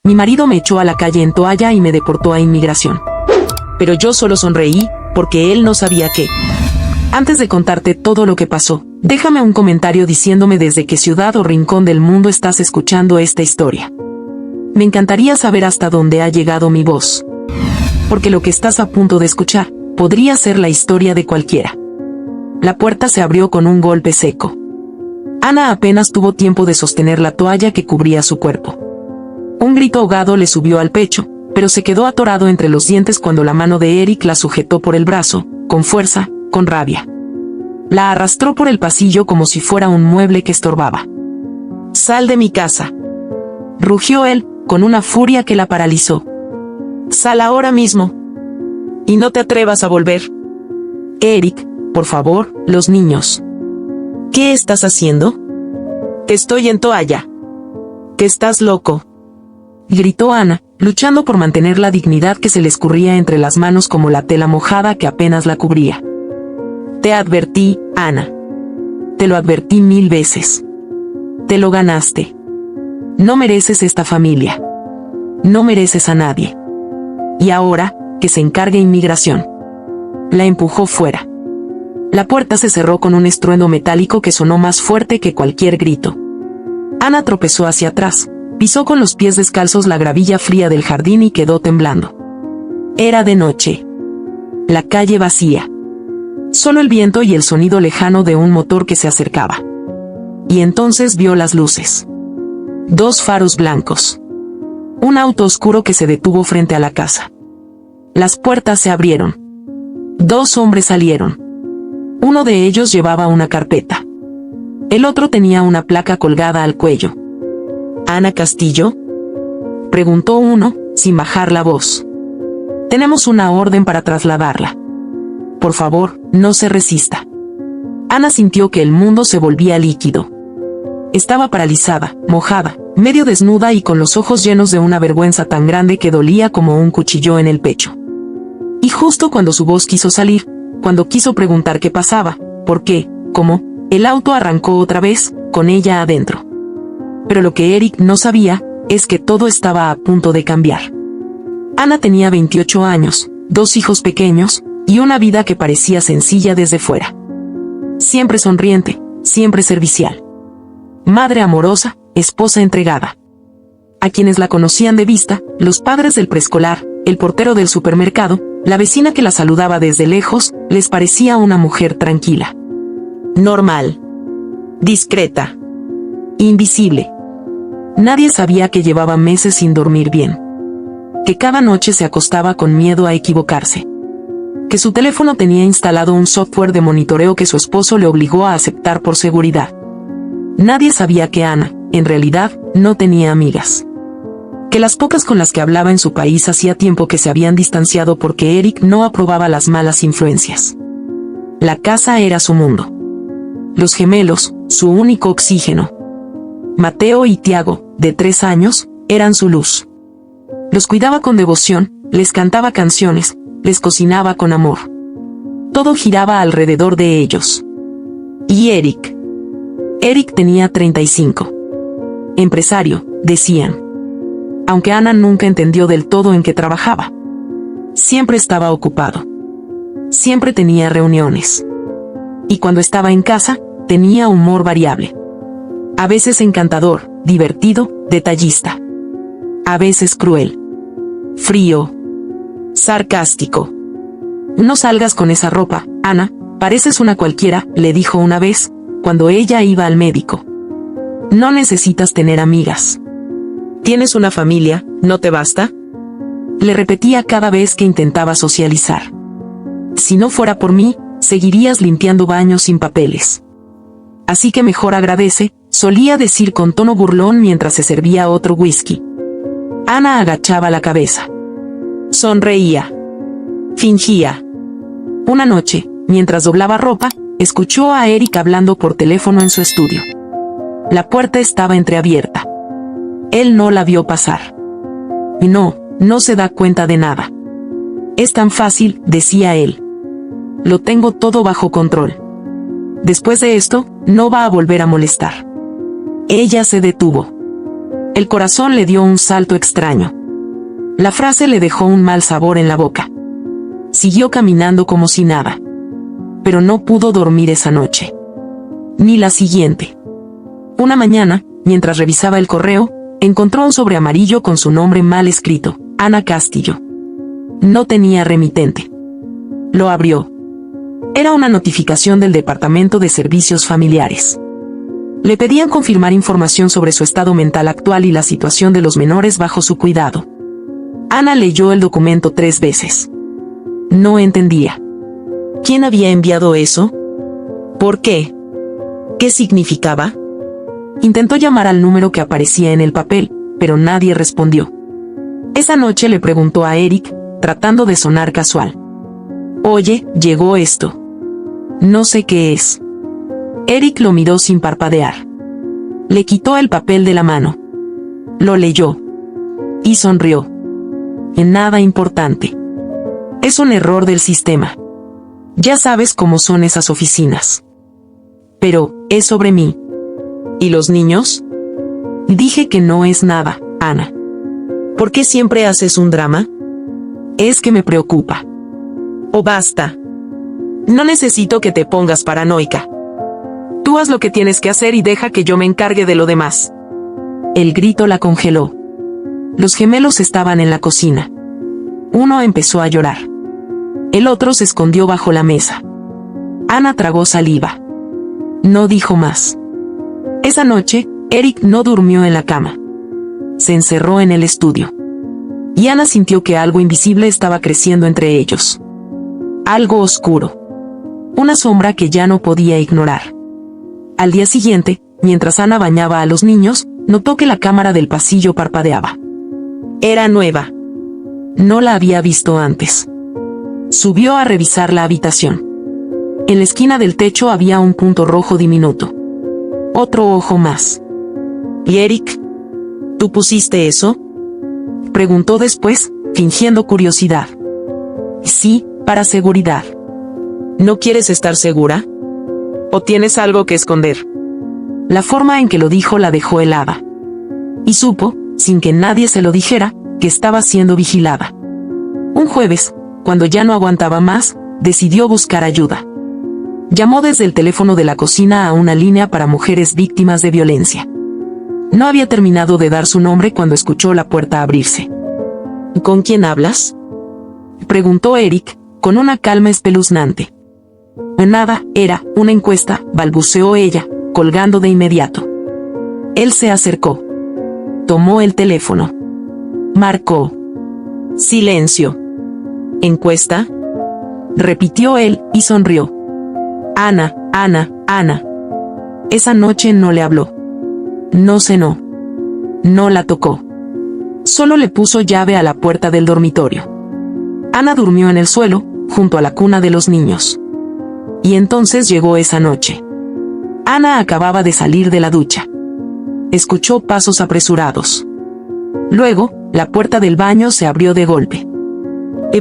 Mi marido me echó a la calle en toalla y me deportó a inmigración. Pero yo solo sonreí, porque él no sabía qué. Antes de contarte todo lo que pasó, déjame un comentario diciéndome desde qué ciudad o rincón del mundo estás escuchando esta historia. Me encantaría saber hasta dónde ha llegado mi voz. Porque lo que estás a punto de escuchar, podría ser la historia de cualquiera. La puerta se abrió con un golpe seco. Ana apenas tuvo tiempo de sostener la toalla que cubría su cuerpo. Un grito ahogado le subió al pecho, pero se quedó atorado entre los dientes cuando la mano de Eric la sujetó por el brazo, con fuerza, con rabia. La arrastró por el pasillo como si fuera un mueble que estorbaba. «¡Sal de mi casa!», rugió él, con una furia que la paralizó. «¡Sal ahora mismo! Y no te atrevas a volver!». «Eric, por favor, los niños». «¿Qué estás haciendo?». «Que estoy en toalla». «¿Que estás loco?», gritó Ana, luchando por mantener la dignidad que se le escurría entre las manos como la tela mojada que apenas la cubría. «Te advertí, Ana. Te lo advertí 1000 veces. Te lo ganaste. No mereces esta familia. No mereces a nadie. Y ahora, que se encargue inmigración». La empujó fuera. La puerta se cerró con un estruendo metálico que sonó más fuerte que cualquier grito. Ana tropezó hacia atrás, pisó con los pies descalzos la gravilla fría del jardín y quedó temblando. Era de noche. La calle vacía. Solo el viento y el sonido lejano de un motor que se acercaba. Y entonces vio las luces. 2 faros blancos. Un auto oscuro que se detuvo frente a la casa. Las puertas se abrieron. 2 hombres salieron. Uno de ellos llevaba una carpeta. El otro tenía una placa colgada al cuello. «¿Ana Castillo?», preguntó uno, sin bajar la voz. «Tenemos una orden para trasladarla. Por favor, no se resista». Ana sintió que el mundo se volvía líquido. Estaba paralizada, mojada, medio desnuda y con los ojos llenos de una vergüenza tan grande que dolía como un cuchillo en el pecho. Y justo cuando su voz quiso salir, cuando quiso preguntar qué pasaba, por qué, cómo, el auto arrancó otra vez, con ella adentro. Pero lo que Eric no sabía, es que todo estaba a punto de cambiar. Ana tenía 28 años, 2 hijos pequeños, y una vida que parecía sencilla desde fuera. Siempre sonriente, siempre servicial. Madre amorosa, esposa entregada. A quienes la conocían de vista, los padres del preescolar, el portero del supermercado, la vecina que la saludaba desde lejos, les parecía una mujer tranquila. Normal. Discreta. Invisible. Nadie sabía que llevaba meses sin dormir bien. Que cada noche se acostaba con miedo a equivocarse. Que su teléfono tenía instalado un software de monitoreo que su esposo le obligó a aceptar por seguridad. Nadie sabía que Ana, en realidad, no tenía amigas. Que las pocas con las que hablaba en su país hacía tiempo que se habían distanciado porque Eric no aprobaba las malas influencias. La casa era su mundo. Los gemelos, su único oxígeno. Mateo y Tiago, de 3 años, eran su luz. Los cuidaba con devoción, les cantaba canciones, les cocinaba con amor. Todo giraba alrededor de ellos. Y Eric. Eric tenía 35. Empresario, decían. Aunque Ana nunca entendió del todo en qué trabajaba. Siempre estaba ocupado. Siempre tenía reuniones. Y cuando estaba en casa, tenía humor variable. A veces encantador, divertido, detallista. A veces cruel. Frío. Sarcástico. «No salgas con esa ropa, Ana, pareces una cualquiera», le dijo una vez, cuando ella iba al médico. «No necesitas tener amigas. Tienes una familia, ¿no te basta?», le repetía cada vez que intentaba socializar. «Si no fuera por mí, seguirías limpiando baños sin papeles. Así que mejor agradece», solía decir con tono burlón mientras se servía otro whisky. Ana agachaba la cabeza. Sonreía. Fingía. Una noche, mientras doblaba ropa, escuchó a Eric hablando por teléfono en su estudio. La puerta estaba entreabierta. Él no la vio pasar. Y no se da cuenta de nada. «Es tan fácil», decía él. «Lo tengo todo bajo control. Después de esto, no va a volver a molestar». Ella se detuvo. El corazón le dio un salto extraño. La frase le dejó un mal sabor en la boca. Siguió caminando como si nada. Pero no pudo dormir esa noche. Ni la siguiente. Una mañana, mientras revisaba el correo, encontró un sobre amarillo con su nombre mal escrito, Ana Castillo. No tenía remitente. Lo abrió. Era una notificación del Departamento de Servicios Familiares. Le pedían confirmar información sobre su estado mental actual y la situación de los menores bajo su cuidado. Ana leyó el documento 3 veces. No entendía. ¿Quién había enviado eso? ¿Por qué? ¿Qué significaba? Intentó llamar al número que aparecía en el papel, pero nadie respondió. Esa noche le preguntó a Eric, tratando de sonar casual. Oye, llegó esto. No sé qué es. Eric lo miró sin parpadear. Le quitó el papel de la mano. Lo leyó. Y sonrió. Nada importante. Es un error del sistema. Ya sabes cómo son esas oficinas. Pero, es sobre mí. ¿Y los niños? Dije que no es nada, Ana. ¿Por qué siempre haces un drama? Es que me preocupa. Oh, basta. No necesito que te pongas paranoica. Tú haz lo que tienes que hacer y deja que yo me encargue de lo demás. El grito la congeló. Los gemelos estaban en la cocina. Uno empezó a llorar. El otro se escondió bajo la mesa. Ana tragó saliva. No dijo más. Esa noche, Eric no durmió en la cama. Se encerró en el estudio. Y Ana sintió que algo invisible estaba creciendo entre ellos. Algo oscuro. Una sombra que ya no podía ignorar. Al día siguiente, mientras Ana bañaba a los niños, notó que la cámara del pasillo parpadeaba. Era nueva. No la había visto antes. Subió a revisar la habitación. En la esquina del techo había un punto rojo diminuto. Otro ojo más. ¿Y Eric? ¿Tú pusiste eso? Preguntó después, fingiendo curiosidad. Sí, para seguridad. ¿No quieres estar segura? ¿O tienes algo que esconder? La forma en que lo dijo la dejó helada. Y supo, sin que nadie se lo dijera, que estaba siendo vigilada. Un jueves, cuando ya no aguantaba más, decidió buscar ayuda. Llamó desde el teléfono de la cocina a una línea para mujeres víctimas de violencia. No había terminado de dar su nombre cuando escuchó la puerta abrirse. ¿Con quién hablas?, preguntó Eric, con una calma espeluznante. Nada, era una encuesta, balbuceó ella, colgando de inmediato. Él se acercó. Tomó el teléfono. Marcó. Silencio. ¿Encuesta?, repitió él, y sonrió. Ana. Esa noche no le habló. No cenó. No la tocó. Solo le puso llave a la puerta del dormitorio. Ana durmió en el suelo, junto a la cuna de los niños. Y entonces llegó esa noche. Ana acababa de salir de la ducha. Escuchó pasos apresurados. Luego, la puerta del baño se abrió de golpe.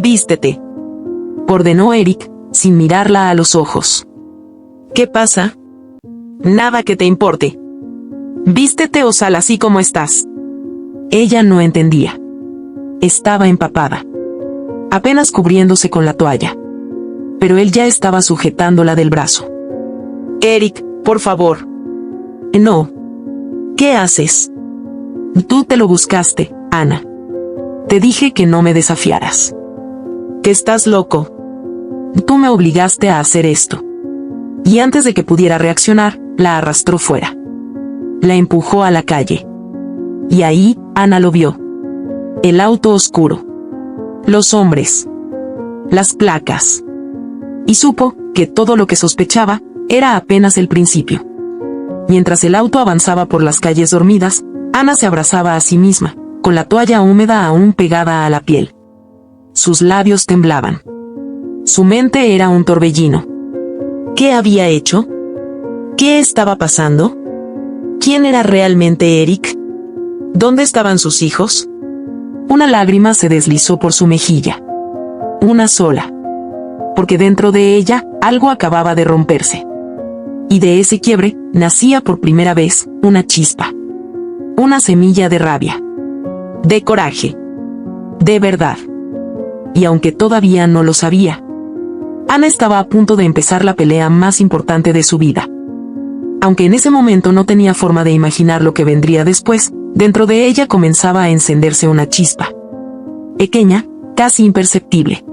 Vístete, ordenó Eric, sin mirarla a los ojos. ¿Qué pasa? Nada que te importe. Vístete o sal así como estás. Ella no entendía. Estaba empapada. Apenas cubriéndose con la toalla. Pero él ya estaba sujetándola del brazo. Eric, por favor. No. ¿Qué haces? Tú te lo buscaste, Ana. Te dije que no me desafiaras. Que estás loco. Tú me obligaste a hacer esto. Y antes de que pudiera reaccionar, la arrastró fuera. La empujó a la calle. Y ahí, Ana lo vio. El auto oscuro. Los hombres. Las placas. Y supo que todo lo que sospechaba era apenas el principio. Mientras el auto avanzaba por las calles dormidas, Ana se abrazaba a sí misma, con la toalla húmeda aún pegada a la piel. Sus labios temblaban. Su mente era un torbellino. ¿Qué había hecho? ¿Qué estaba pasando? ¿Quién era realmente Eric? ¿Dónde estaban sus hijos? Una lágrima se deslizó por su mejilla. Una sola. Porque dentro de ella, algo acababa de romperse. Y de ese quiebre, nacía por primera vez, una chispa. Una semilla de rabia. De coraje. De verdad. Y aunque todavía no lo sabía, Ana estaba a punto de empezar la pelea más importante de su vida. Aunque en ese momento no tenía forma de imaginar lo que vendría después, dentro de ella comenzaba a encenderse una chispa. Pequeña, casi imperceptible.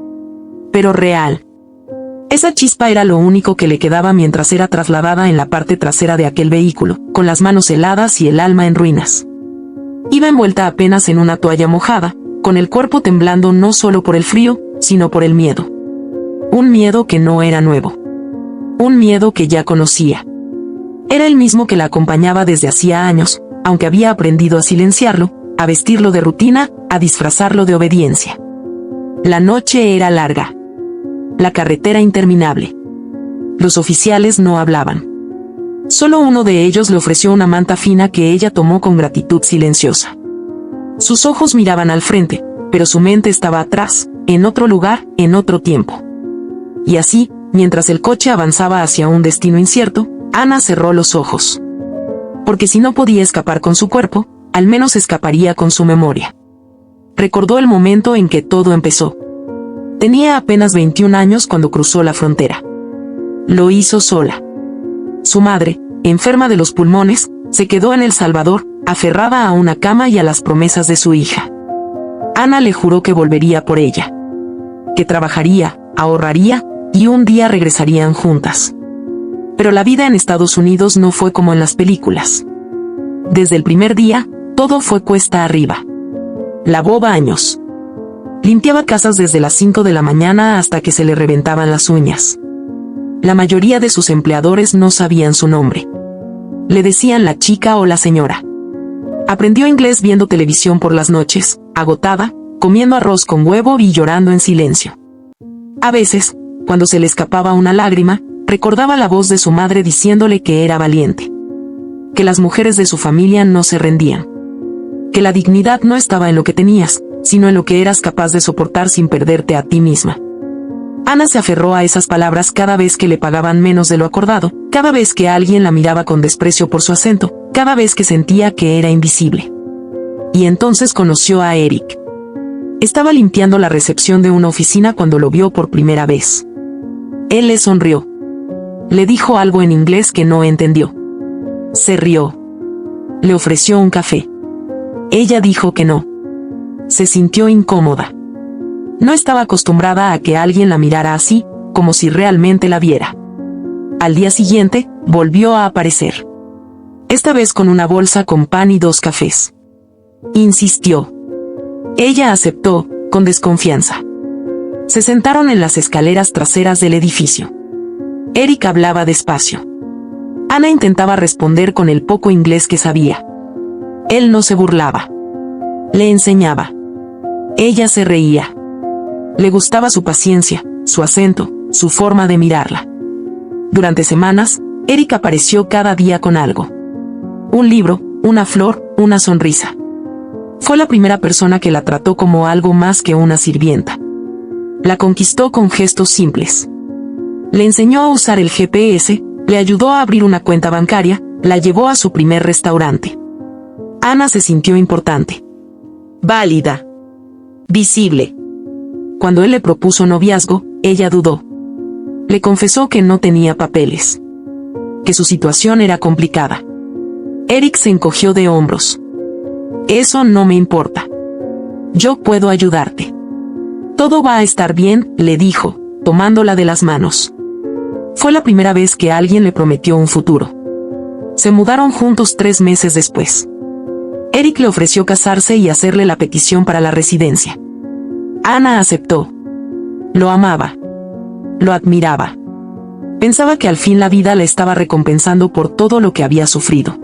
Pero real. Esa chispa era lo único que le quedaba mientras era trasladada en la parte trasera de aquel vehículo, con las manos heladas y el alma en ruinas. Iba envuelta apenas en una toalla mojada, con el cuerpo temblando no solo por el frío, sino por el miedo. Un miedo que no era nuevo. Un miedo que ya conocía. Era el mismo que la acompañaba desde hacía años, aunque había aprendido a silenciarlo, a vestirlo de rutina, a disfrazarlo de obediencia. La noche era larga. La carretera interminable. Los oficiales no hablaban. Solo uno de ellos le ofreció una manta fina que ella tomó con gratitud silenciosa. Sus ojos miraban al frente, pero su mente estaba atrás, en otro lugar, en otro tiempo. Y así, mientras el coche avanzaba hacia un destino incierto, Ana cerró los ojos. Porque si no podía escapar con su cuerpo, al menos escaparía con su memoria. Recordó el momento en que todo empezó. Tenía apenas 21 años cuando cruzó la frontera. Lo hizo sola. Su madre, enferma de los pulmones, se quedó en El Salvador, aferrada a una cama y a las promesas de su hija. Ana le juró que volvería por ella. Que trabajaría, ahorraría, y un día regresarían juntas. Pero la vida en Estados Unidos no fue como en las películas. Desde el primer día, todo fue cuesta arriba. Lavó baños. Limpiaba casas desde las 5 de la mañana hasta que se le reventaban las uñas. La mayoría de sus empleadores no sabían su nombre. Le decían la chica o la señora. Aprendió inglés viendo televisión por las noches, agotada, comiendo arroz con huevo y llorando en silencio. A veces, cuando se le escapaba una lágrima, recordaba la voz de su madre diciéndole que era valiente. Que las mujeres de su familia no se rendían. Que la dignidad no estaba en lo que tenías, sino en lo que eras capaz de soportar sin perderte a ti misma. Ana se aferró a esas palabras cada vez que le pagaban menos de lo acordado, cada vez que alguien la miraba con desprecio por su acento, cada vez que sentía que era invisible. Y entonces conoció a Eric. Estaba limpiando la recepción de una oficina cuando lo vio por primera vez. Él le sonrió. Le dijo algo en inglés que no entendió. Se rió. Le ofreció un café. Ella dijo que no. Se sintió incómoda. No estaba acostumbrada a que alguien la mirara así, como si realmente la viera. Al día siguiente, volvió a aparecer. Esta vez con una bolsa con pan y 2 cafés. Insistió. Ella aceptó, con desconfianza. Se sentaron en las escaleras traseras del edificio. Eric hablaba despacio. Ana intentaba responder con el poco inglés que sabía. Él no se burlaba. Le enseñaba. Ella se reía. Le gustaba su paciencia, su acento, su forma de mirarla. Durante semanas, Eric apareció cada día con algo. Un libro, una flor, una sonrisa. Fue la primera persona que la trató como algo más que una sirvienta. La conquistó con gestos simples. Le enseñó a usar el GPS, le ayudó a abrir una cuenta bancaria, la llevó a su primer restaurante. Ana se sintió importante. Válida. Visible. Cuando él le propuso noviazgo, ella dudó. Le confesó que no tenía papeles. Que su situación era complicada. Eric se encogió de hombros. Eso no me importa. Yo puedo ayudarte. Todo va a estar bien, le dijo, tomándola de las manos. Fue la primera vez que alguien le prometió un futuro. Se mudaron juntos 3 meses después. Eric le ofreció casarse y hacerle la petición para la residencia. Ana aceptó. Lo amaba. Lo admiraba. Pensaba que al fin la vida la estaba recompensando por todo lo que había sufrido.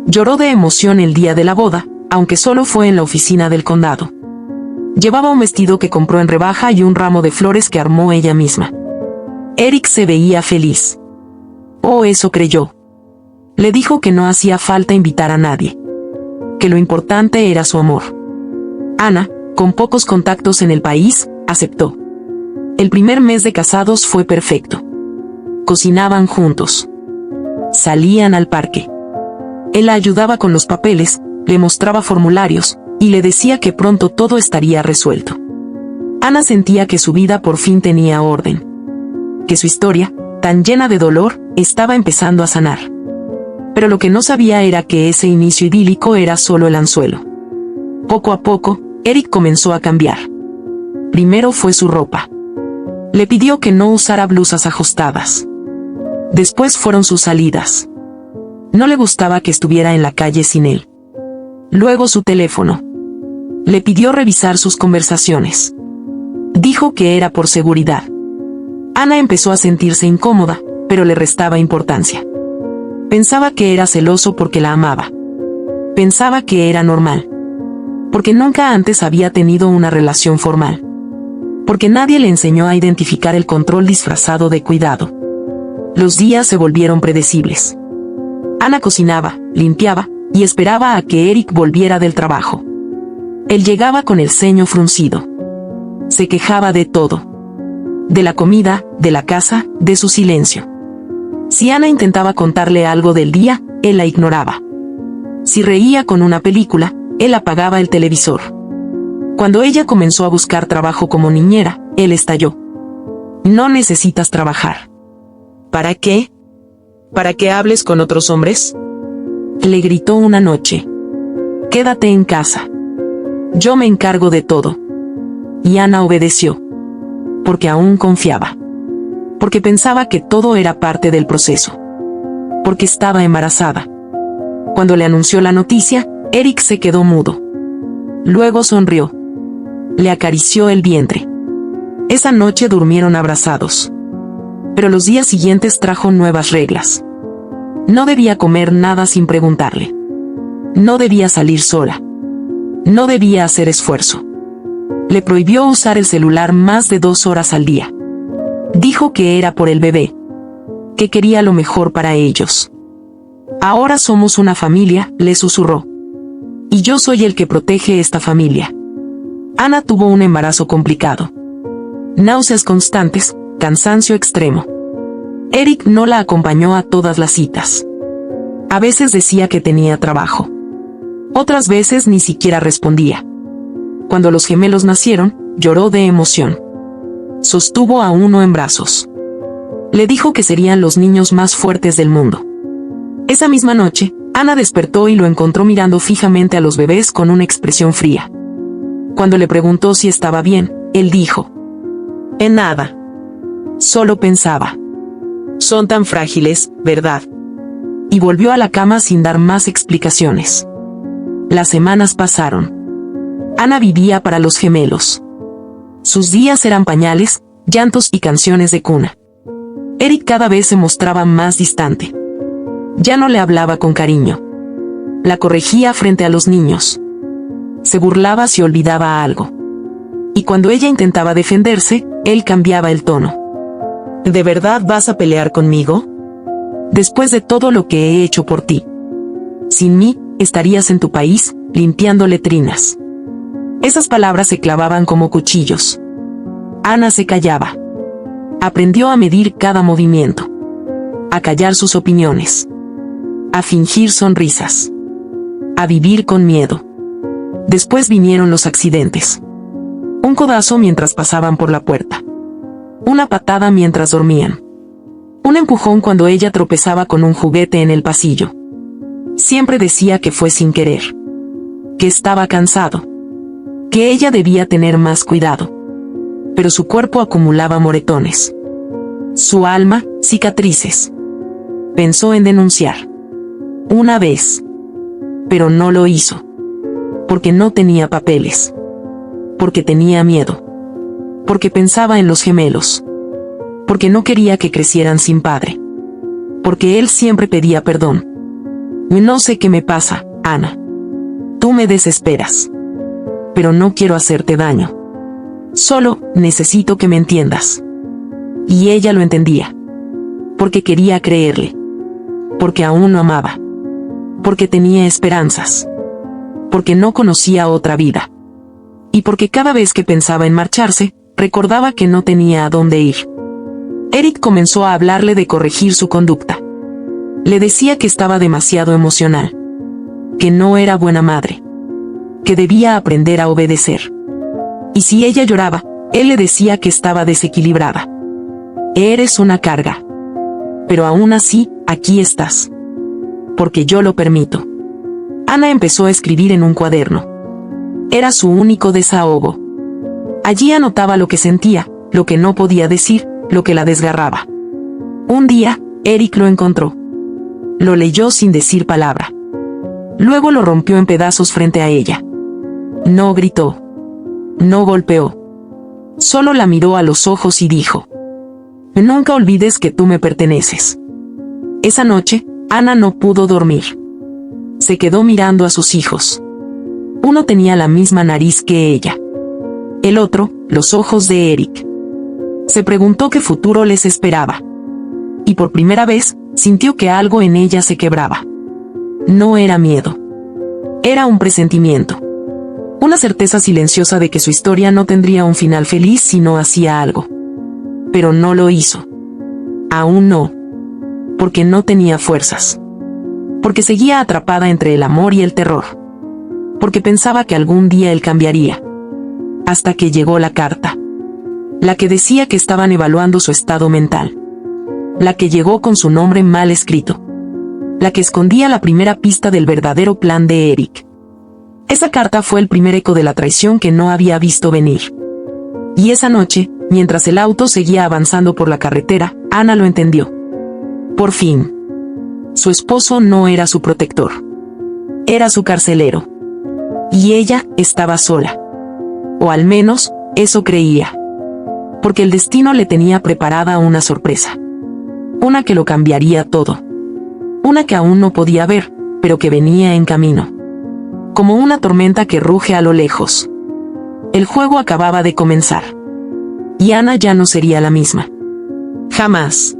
Lloró de emoción el día de la boda, aunque solo fue en la oficina del condado. Llevaba un vestido que compró en rebaja y un ramo de flores que armó ella misma. Eric se veía feliz. Oh, eso creyó. Le dijo que no hacía falta invitar a nadie. Que lo importante era su amor. Ana, con pocos contactos en el país, aceptó. El primer mes de casados fue perfecto. Cocinaban juntos. Salían al parque. Él la ayudaba con los papeles, Le mostraba formularios, y le decía que pronto todo estaría resuelto. Ana sentía que su vida por fin tenía orden. Que su historia, tan llena de dolor, estaba empezando a sanar. Pero lo que no sabía era que ese inicio idílico era solo el anzuelo. Poco a poco, Eric comenzó a cambiar. Primero fue su ropa. Le pidió que no usara blusas ajustadas. Después fueron sus salidas. No le gustaba que estuviera en la calle sin él. Luego su teléfono. Le pidió revisar sus conversaciones. Dijo que era por seguridad. Ana empezó a sentirse incómoda, pero le restaba importancia. Pensaba que era celoso porque la amaba. Pensaba que era normal. Porque nunca antes había tenido una relación formal. Porque nadie le enseñó a identificar el control disfrazado de cuidado. Los días se volvieron predecibles. Ana cocinaba, limpiaba, y esperaba a que Eric volviera del trabajo. Él llegaba con el ceño fruncido. Se quejaba de todo. De la comida, de la casa, de su silencio. Si Ana intentaba contarle algo del día, él la ignoraba. Si reía con una película, él apagaba el televisor. Cuando ella comenzó a buscar trabajo como niñera, él estalló. No necesitas trabajar. ¿Para qué? ¿Para que hables con otros hombres? Le gritó una noche. Quédate en casa. Yo me encargo de todo. Y Ana obedeció. Porque aún confiaba. Porque pensaba que todo era parte del proceso. Porque estaba embarazada. Cuando le anunció la noticia, Eric se quedó mudo. Luego sonrió. Le acarició el vientre. Esa noche durmieron abrazados. Pero los días siguientes trajo nuevas reglas. No debía comer nada sin preguntarle. No debía salir sola. No debía hacer esfuerzo. Le prohibió usar el celular más de 2 horas al día. Dijo que era por el bebé. Que quería lo mejor para ellos. Ahora somos una familia, le susurró. Y yo soy el que protege esta familia. Ana tuvo un embarazo complicado. Náuseas constantes, cansancio extremo. Eric no la acompañó a todas las citas. A veces decía que tenía trabajo. Otras veces ni siquiera respondía. Cuando los gemelos nacieron, lloró de emoción. Sostuvo a uno en brazos. Le dijo que serían los niños más fuertes del mundo. Esa misma noche, Ana despertó y lo encontró mirando fijamente a los bebés con una expresión fría. Cuando le preguntó si estaba bien, él dijo: en nada. Solo pensaba. Son tan frágiles, ¿verdad? Y volvió a la cama sin dar más explicaciones. Las semanas pasaron. Ana vivía para los gemelos. Sus días eran pañales, llantos y canciones de cuna. Eric cada vez se mostraba más distante. Ya no le hablaba con cariño. La corregía frente a los niños. Se burlaba si olvidaba algo. Y cuando ella intentaba defenderse, él cambiaba el tono. ¿De verdad vas a pelear conmigo? Después de todo lo que he hecho por ti. Sin mí, estarías en tu país, limpiando letrinas. Esas palabras se clavaban como cuchillos. Ana se callaba. Aprendió a medir cada movimiento. A callar sus opiniones. A fingir sonrisas. A vivir con miedo. Después vinieron los accidentes. Un codazo mientras pasaban por la puerta. Una patada mientras dormían. Un empujón cuando ella tropezaba con un juguete en el pasillo. Siempre decía que fue sin querer. Que estaba cansado. Que ella debía tener más cuidado. Pero su cuerpo acumulaba moretones. Su alma, cicatrices. Pensó en denunciar. Una vez. Pero no lo hizo. Porque no tenía papeles. Porque tenía miedo. Porque pensaba en los gemelos. Porque no quería que crecieran sin padre. Porque él siempre pedía perdón. No sé qué me pasa, Ana. Tú me desesperas. Pero no quiero hacerte daño. Solo necesito que me entiendas. Y ella lo entendía. Porque quería creerle. Porque aún lo amaba. Porque tenía esperanzas. Porque no conocía otra vida. Y porque cada vez que pensaba en marcharse, recordaba que no tenía a dónde ir. Eric comenzó a hablarle de corregir su conducta. Le decía que estaba demasiado emocional. que no era buena madre, que debía aprender a obedecer. Y si ella lloraba, él le decía que estaba desequilibrada. Eres una carga. Pero aún así, aquí estás. Porque yo lo permito. Ana empezó a escribir en un cuaderno. Era su único desahogo. Allí anotaba lo que sentía, lo que no podía decir, lo que la desgarraba. Un día, Eric lo encontró. Lo leyó sin decir palabra. Luego lo rompió en pedazos frente a ella. No gritó. No golpeó. Solo la miró a los ojos y dijo: nunca olvides que tú me perteneces. Esa noche, Ana no pudo dormir. Se quedó mirando a sus hijos. Uno tenía la misma nariz que ella. El otro, los ojos de Eric. Se preguntó qué futuro les esperaba. Y por primera vez, sintió que algo en ella se quebraba. No era miedo. Era un presentimiento. Una certeza silenciosa de que su historia no tendría un final feliz si no hacía algo. Pero no lo hizo. Aún no. Porque no tenía fuerzas. Porque seguía atrapada entre el amor y el terror. Porque pensaba que algún día él cambiaría. Hasta que llegó la carta. La que decía que estaban evaluando su estado mental. La que llegó con su nombre mal escrito. La que escondía la primera pista del verdadero plan de Eric. Esa carta fue el primer eco de la traición que no había visto venir. Y esa noche, mientras el auto seguía avanzando por la carretera, Ana lo entendió. Por fin. Su esposo no era su protector. Era su carcelero. Y ella estaba sola. O al menos, eso creía. Porque el destino le tenía preparada una sorpresa. Una que lo cambiaría todo. Una que aún no podía ver, pero que venía en camino. Como una tormenta que ruge a lo lejos. El juego acababa de comenzar. Y Ana ya no sería la misma. Jamás.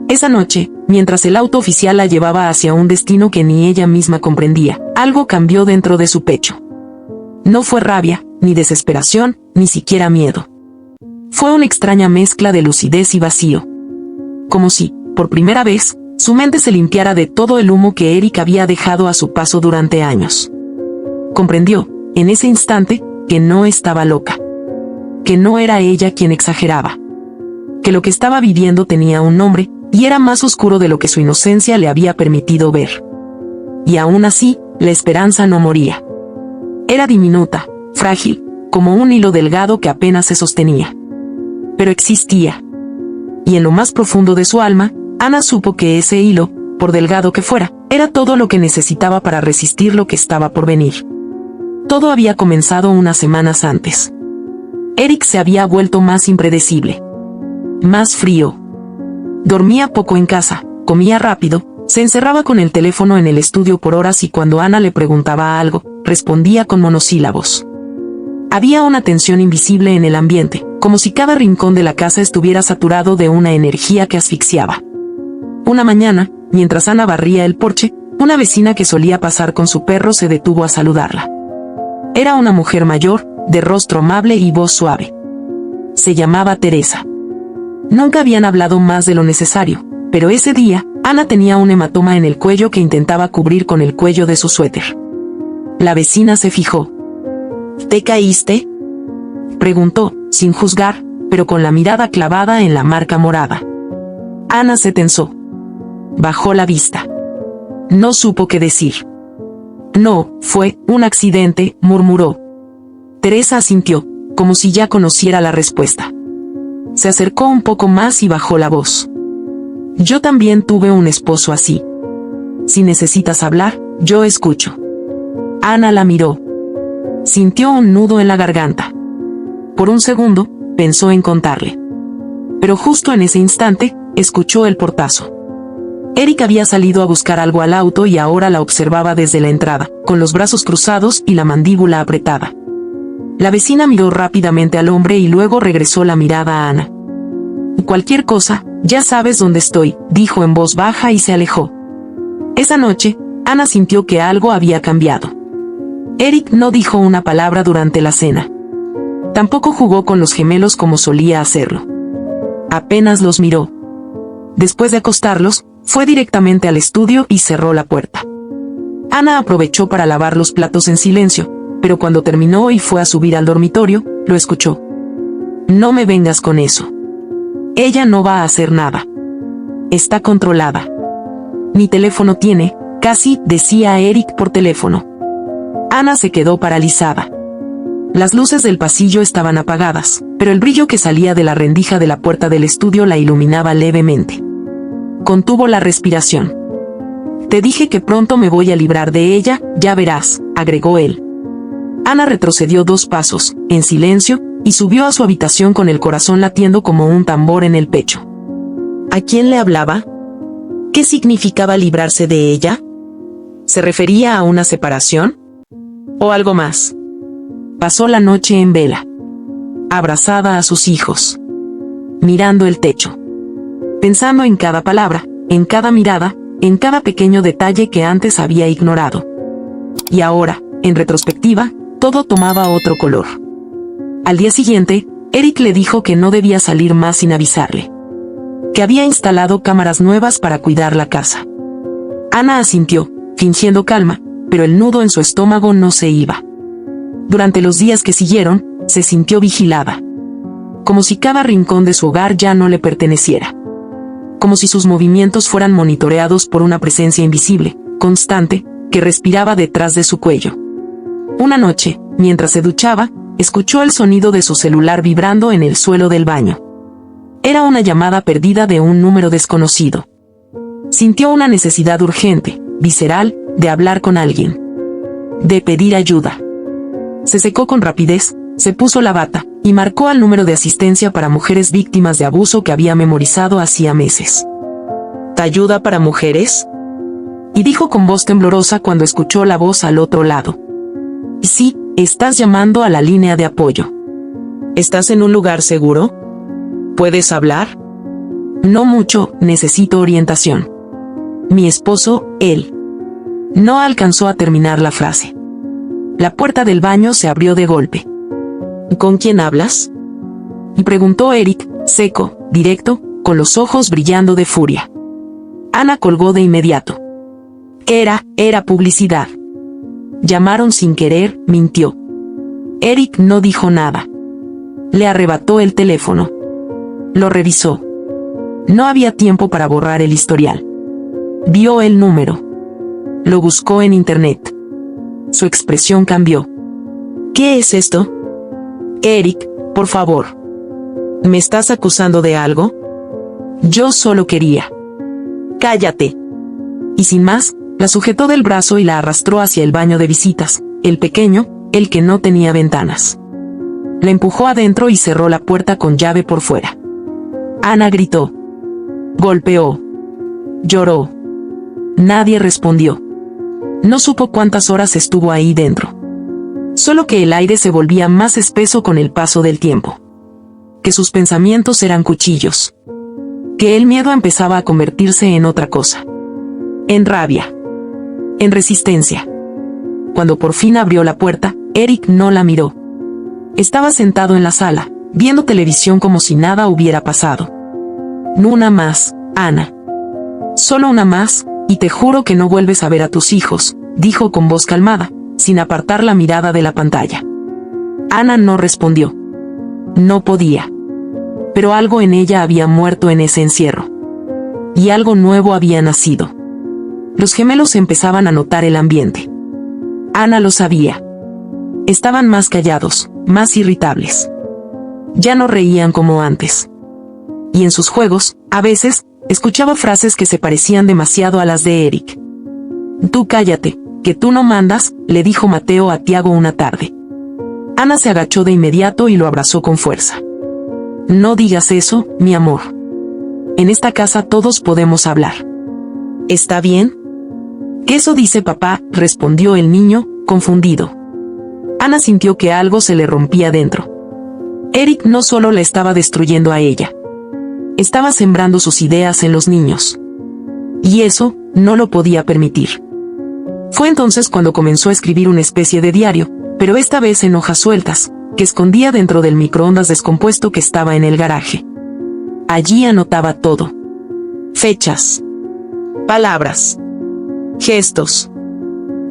Esa noche, mientras el auto oficial la llevaba hacia un destino que ni ella misma comprendía, algo cambió dentro de su pecho. No fue rabia, ni desesperación, ni siquiera miedo. Fue una extraña mezcla de lucidez y vacío. Como si, por primera vez, su mente se limpiara de todo el humo que Eric había dejado a su paso durante años. Comprendió, en ese instante, que no estaba loca. Que no era ella quien exageraba. Que lo que estaba viviendo tenía un nombre, y era más oscuro de lo que su inocencia le había permitido ver. Y aún así, la esperanza no moría. Era diminuta, frágil, como un hilo delgado que apenas se sostenía. Pero existía. Y en lo más profundo de su alma, Ana supo que ese hilo, por delgado que fuera, era todo lo que necesitaba para resistir lo que estaba por venir. Todo había comenzado unas semanas antes. Eric se había vuelto más impredecible. Más frío. Dormía poco en casa, comía rápido, se encerraba con el teléfono en el estudio por horas y cuando Ana le preguntaba algo, respondía con monosílabos. Había una tensión invisible en el ambiente, como si cada rincón de la casa estuviera saturado de una energía que asfixiaba. Una mañana, mientras Ana barría el porche, una vecina que solía pasar con su perro se detuvo a saludarla. Era una mujer mayor, de rostro amable y voz suave. Se llamaba Teresa. Nunca habían hablado más de lo necesario, pero ese día, Ana tenía un hematoma en el cuello que intentaba cubrir con el cuello de su suéter. La vecina se fijó. ¿Te caíste?, preguntó, sin juzgar, pero con la mirada clavada en la marca morada. Ana se tensó. Bajó la vista. No supo qué decir. No, fue un accidente, murmuró. Teresa asintió, como si ya conociera la respuesta. Se acercó un poco más y bajó la voz. Yo también tuve un esposo así. Si necesitas hablar, yo escucho. Ana la miró. Sintió un nudo en la garganta. Por un segundo, pensó en contarle. Pero justo en ese instante, escuchó el portazo. Eric había salido a buscar algo al auto y ahora la observaba desde la entrada, con los brazos cruzados y la mandíbula apretada. La vecina miró rápidamente al hombre y luego regresó la mirada a Ana. Cualquier cosa, ya sabes dónde estoy, dijo en voz baja y se alejó. Esa noche, Ana sintió que algo había cambiado. Eric no dijo una palabra durante la cena. Tampoco jugó con los gemelos como solía hacerlo. Apenas los miró. Después de acostarlos, fue directamente al estudio y cerró la puerta. Ana aprovechó para lavar los platos en silencio, pero cuando terminó y fue a subir al dormitorio, lo escuchó. No me vengas con eso. Ella no va a hacer nada. Está controlada. Mi teléfono tiene, casi, decía a Eric por teléfono. Ana se quedó paralizada. Las luces del pasillo estaban apagadas, pero el brillo que salía de la rendija de la puerta del estudio la iluminaba levemente. Contuvo la respiración. Te dije que pronto me voy a librar de ella, ya verás, agregó él. Ana retrocedió 2 pasos, en silencio, y subió a su habitación con el corazón latiendo como un tambor en el pecho. ¿A quién le hablaba? ¿Qué significaba librarse de ella? ¿Se refería a una separación? ¿O algo más? Pasó la noche en vela, abrazada a sus hijos, mirando el techo, pensando en cada palabra, en cada mirada, en cada pequeño detalle que antes había ignorado. Y ahora, en retrospectiva, todo tomaba otro color. Al día siguiente, Eric le dijo que no debía salir más sin avisarle. Que había instalado cámaras nuevas para cuidar la casa. Ana asintió, fingiendo calma, pero el nudo en su estómago no se iba. Durante los días que siguieron, se sintió vigilada. Como si cada rincón de su hogar ya no le perteneciera. Como si sus movimientos fueran monitoreados por una presencia invisible, constante, que respiraba detrás de su cuello. Una noche, mientras se duchaba, escuchó el sonido de su celular vibrando en el suelo del baño. Era una llamada perdida de un número desconocido. Sintió una necesidad urgente, visceral, de hablar con alguien. De pedir ayuda. Se secó con rapidez, se puso la bata, y marcó al número de asistencia para mujeres víctimas de abuso que había memorizado hacía meses. ¿Ayuda para mujeres? Y dijo con voz temblorosa cuando escuchó la voz al otro lado. Sí, estás llamando a la línea de apoyo. ¿Estás en un lugar seguro? ¿Puedes hablar? No mucho, necesito orientación. Mi esposo, él. No alcanzó a terminar la frase. La puerta del baño se abrió de golpe. ¿Con quién hablas? Y preguntó Eric, seco, directo, con los ojos brillando de furia. Ana colgó de inmediato. Era publicidad. Llamaron sin querer, mintió. Eric no dijo nada. Le arrebató el teléfono. Lo revisó. No había tiempo para borrar el historial. Vio el número. Lo buscó en internet. Su expresión cambió. ¿Qué es esto? Eric, por favor. ¿Me estás acusando de algo? Yo solo quería. Cállate. Y sin más, la sujetó del brazo y la arrastró hacia el baño de visitas, el pequeño, el que no tenía ventanas. La empujó adentro y cerró la puerta con llave por fuera. Ana gritó. Golpeó. Lloró. Nadie respondió. No supo cuántas horas estuvo ahí dentro. Solo que el aire se volvía más espeso con el paso del tiempo. Que sus pensamientos eran cuchillos. Que el miedo empezaba a convertirse en otra cosa. En rabia. En resistencia. Cuando por fin abrió la puerta, Eric no la miró. Estaba sentado en la sala, viendo televisión como si nada hubiera pasado. Una más, Ana. Solo una más, y te juro que no vuelves a ver a tus hijos, dijo con voz calmada, sin apartar la mirada de la pantalla. Ana no respondió. No podía. Pero algo en ella había muerto en ese encierro. Y algo nuevo había nacido. Los gemelos empezaban a notar el ambiente. Ana lo sabía. Estaban más callados, más irritables. Ya no reían como antes. Y en sus juegos, a veces, escuchaba frases que se parecían demasiado a las de Eric. Tú cállate, que tú no mandas, le dijo Mateo a Tiago una tarde. Ana se agachó de inmediato y lo abrazó con fuerza. No digas eso, mi amor. En esta casa todos podemos hablar. ¿Está bien? ¿Qué eso dice papá?, respondió el niño, confundido. Ana sintió que algo se le rompía dentro. Eric no solo la estaba destruyendo a ella. Estaba sembrando sus ideas en los niños. Y eso, no lo podía permitir. Fue entonces cuando comenzó a escribir una especie de diario, pero esta vez en hojas sueltas, que escondía dentro del microondas descompuesto que estaba en el garaje. Allí anotaba todo. Fechas. Palabras. Gestos.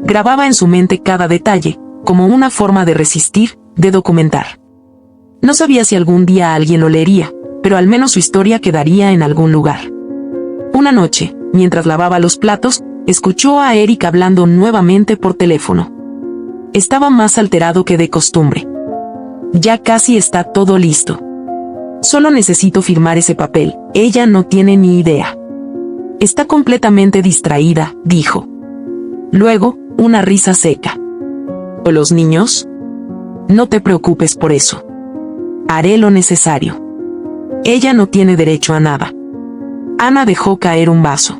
Grababa en su mente cada detalle, como una forma de resistir, de documentar. No sabía si algún día alguien lo leería, pero al menos su historia quedaría en algún lugar. Una noche, mientras lavaba los platos, escuchó a Eric hablando nuevamente por teléfono. Estaba más alterado que de costumbre. Ya casi está todo listo. Solo necesito firmar ese papel. Ella no tiene ni idea. Está completamente distraída, dijo. Luego, una risa seca. ¿O los niños? No te preocupes por eso. Haré lo necesario. Ella no tiene derecho a nada. Ana dejó caer un vaso.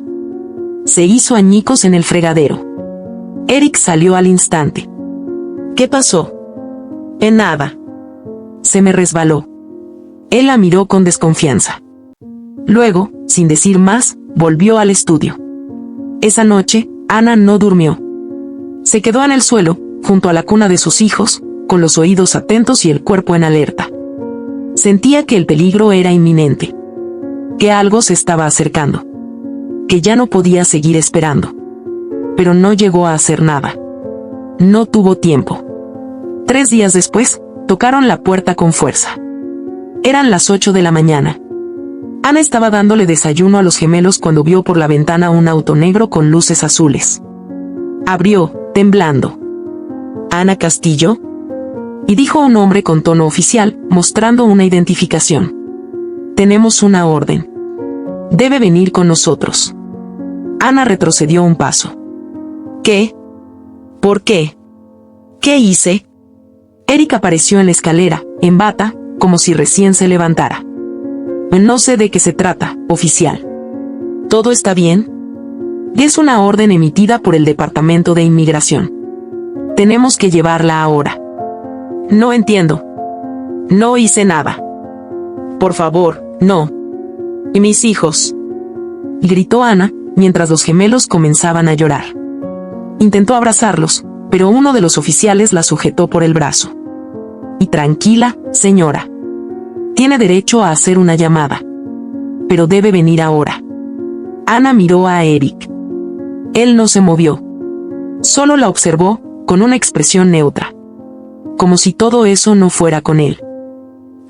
Se hizo añicos en el fregadero. Eric salió al instante. ¿Qué pasó? En nada. Se me resbaló. Él la miró con desconfianza. Luego, sin decir más, volvió al estudio. Esa noche, Ana no durmió. Se quedó en el suelo, junto a la cuna de sus hijos, con los oídos atentos y el cuerpo en alerta. Sentía que el peligro era inminente. Que algo se estaba acercando. Que ya no podía seguir esperando. Pero no llegó a hacer nada. No tuvo tiempo. 3 días después, tocaron la puerta con fuerza. Eran las 8 de la mañana. Ana estaba dándole desayuno a los gemelos cuando vio por la ventana un auto negro con luces azules. Abrió, temblando. ¿Ana Castillo? Y dijo un hombre con tono oficial, mostrando una identificación. Tenemos una orden. Debe venir con nosotros. Ana retrocedió un paso. ¿Qué? ¿Por qué? ¿Qué hice? Eric apareció en la escalera, en bata, como si recién se levantara. No sé de qué se trata, oficial. ¿Todo está bien? Es una orden emitida por el Departamento de Inmigración. Tenemos que llevarla ahora. No entiendo. No hice nada. Por favor, no. ¿Y mis hijos? Gritó Ana, mientras los gemelos comenzaban a llorar. Intentó abrazarlos, pero uno de los oficiales la sujetó por el brazo. Y tranquila, señora. Tiene derecho a hacer una llamada. Pero debe venir ahora. Ana miró a Eric. Él no se movió. Solo la observó, con una expresión neutra. Como si todo eso no fuera con él.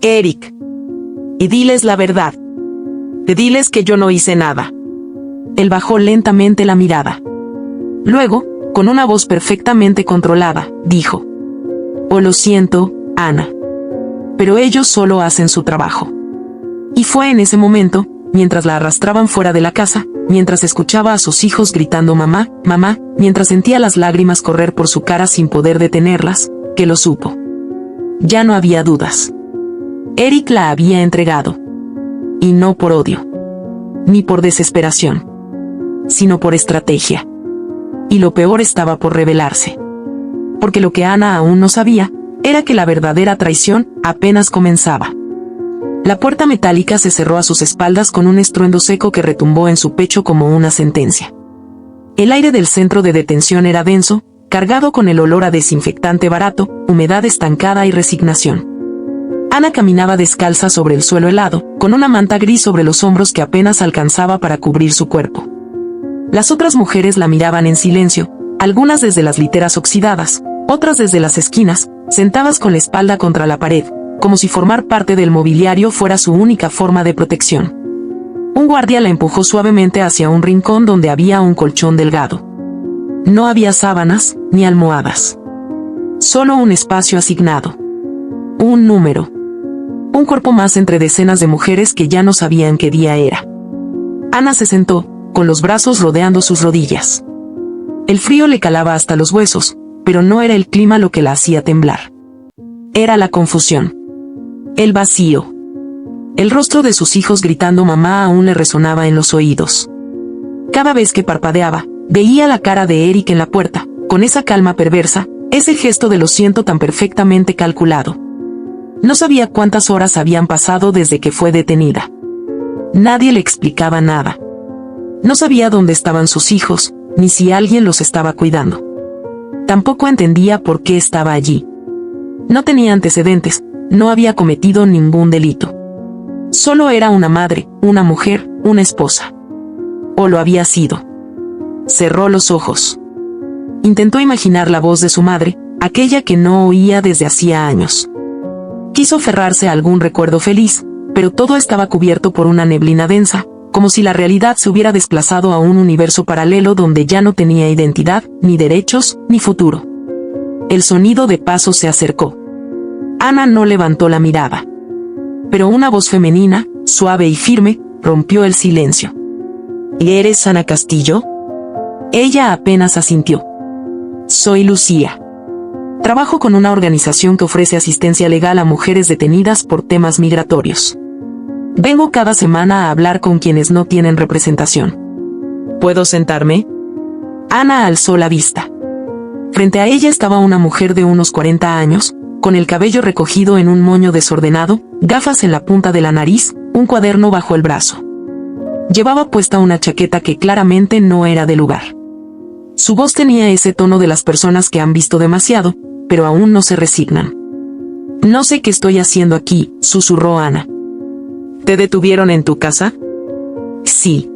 Eric. Y diles la verdad. Diles que yo no hice nada. Él bajó lentamente la mirada. Luego, con una voz perfectamente controlada, dijo. Oh, lo siento, Ana. Pero ellos solo hacen su trabajo. Y fue en ese momento, mientras la arrastraban fuera de la casa, mientras escuchaba a sus hijos gritando mamá, mamá, mientras sentía las lágrimas correr por su cara sin poder detenerlas, que lo supo. Ya no había dudas. Eric la había entregado. Y no por odio. Ni por desesperación. Sino por estrategia. Y lo peor estaba por revelarse. Porque lo que Ana aún no sabía, era que la verdadera traición apenas comenzaba. La puerta metálica se cerró a sus espaldas con un estruendo seco que retumbó en su pecho como una sentencia. El aire del centro de detención era denso, cargado con el olor a desinfectante barato, humedad estancada y resignación. Ana caminaba descalza sobre el suelo helado, con una manta gris sobre los hombros que apenas alcanzaba para cubrir su cuerpo. Las otras mujeres la miraban en silencio, algunas desde las literas oxidadas, otras desde las esquinas, sentadas con la espalda contra la pared, como si formar parte del mobiliario fuera su única forma de protección. Un guardia la empujó suavemente hacia un rincón donde había un colchón delgado. No había sábanas, ni almohadas. Solo un espacio asignado. Un número. Un cuerpo más entre decenas de mujeres que ya no sabían qué día era. Ana se sentó, con los brazos rodeando sus rodillas. El frío le calaba hasta los huesos, pero no era el clima lo que la hacía temblar. Era la confusión. El vacío. El rostro de sus hijos gritando mamá aún le resonaba en los oídos. Cada vez que parpadeaba, veía la cara de Eric en la puerta, con esa calma perversa, ese gesto de lo siento tan perfectamente calculado. No sabía cuántas horas habían pasado desde que fue detenida. Nadie le explicaba nada. No sabía dónde estaban sus hijos, ni si alguien los estaba cuidando. Tampoco entendía por qué estaba allí. No tenía antecedentes, no había cometido ningún delito. Solo era una madre, una mujer, una esposa. O lo había sido. Cerró los ojos. Intentó imaginar la voz de su madre, aquella que no oía desde hacía años. Quiso aferrarse a algún recuerdo feliz, pero todo estaba cubierto por una neblina densa, como si la realidad se hubiera desplazado a un universo paralelo donde ya no tenía identidad, ni derechos, ni futuro. El sonido de pasos se acercó. Ana no levantó la mirada. Pero una voz femenina, suave y firme, rompió el silencio. ¿Eres Ana Castillo? Ella apenas asintió. Soy Lucía. Trabajo con una organización que ofrece asistencia legal a mujeres detenidas por temas migratorios. Vengo cada semana a hablar con quienes no tienen representación. ¿Puedo sentarme? Ana alzó la vista. Frente a ella estaba una mujer de unos 40 años, con el cabello recogido en un moño desordenado, gafas en la punta de la nariz, un cuaderno bajo el brazo. Llevaba puesta una chaqueta que claramente no era de lugar. Su voz tenía ese tono de las personas que han visto demasiado, pero aún no se resignan. No sé qué estoy haciendo aquí, susurró Ana. ¿Te detuvieron en tu casa? Sí.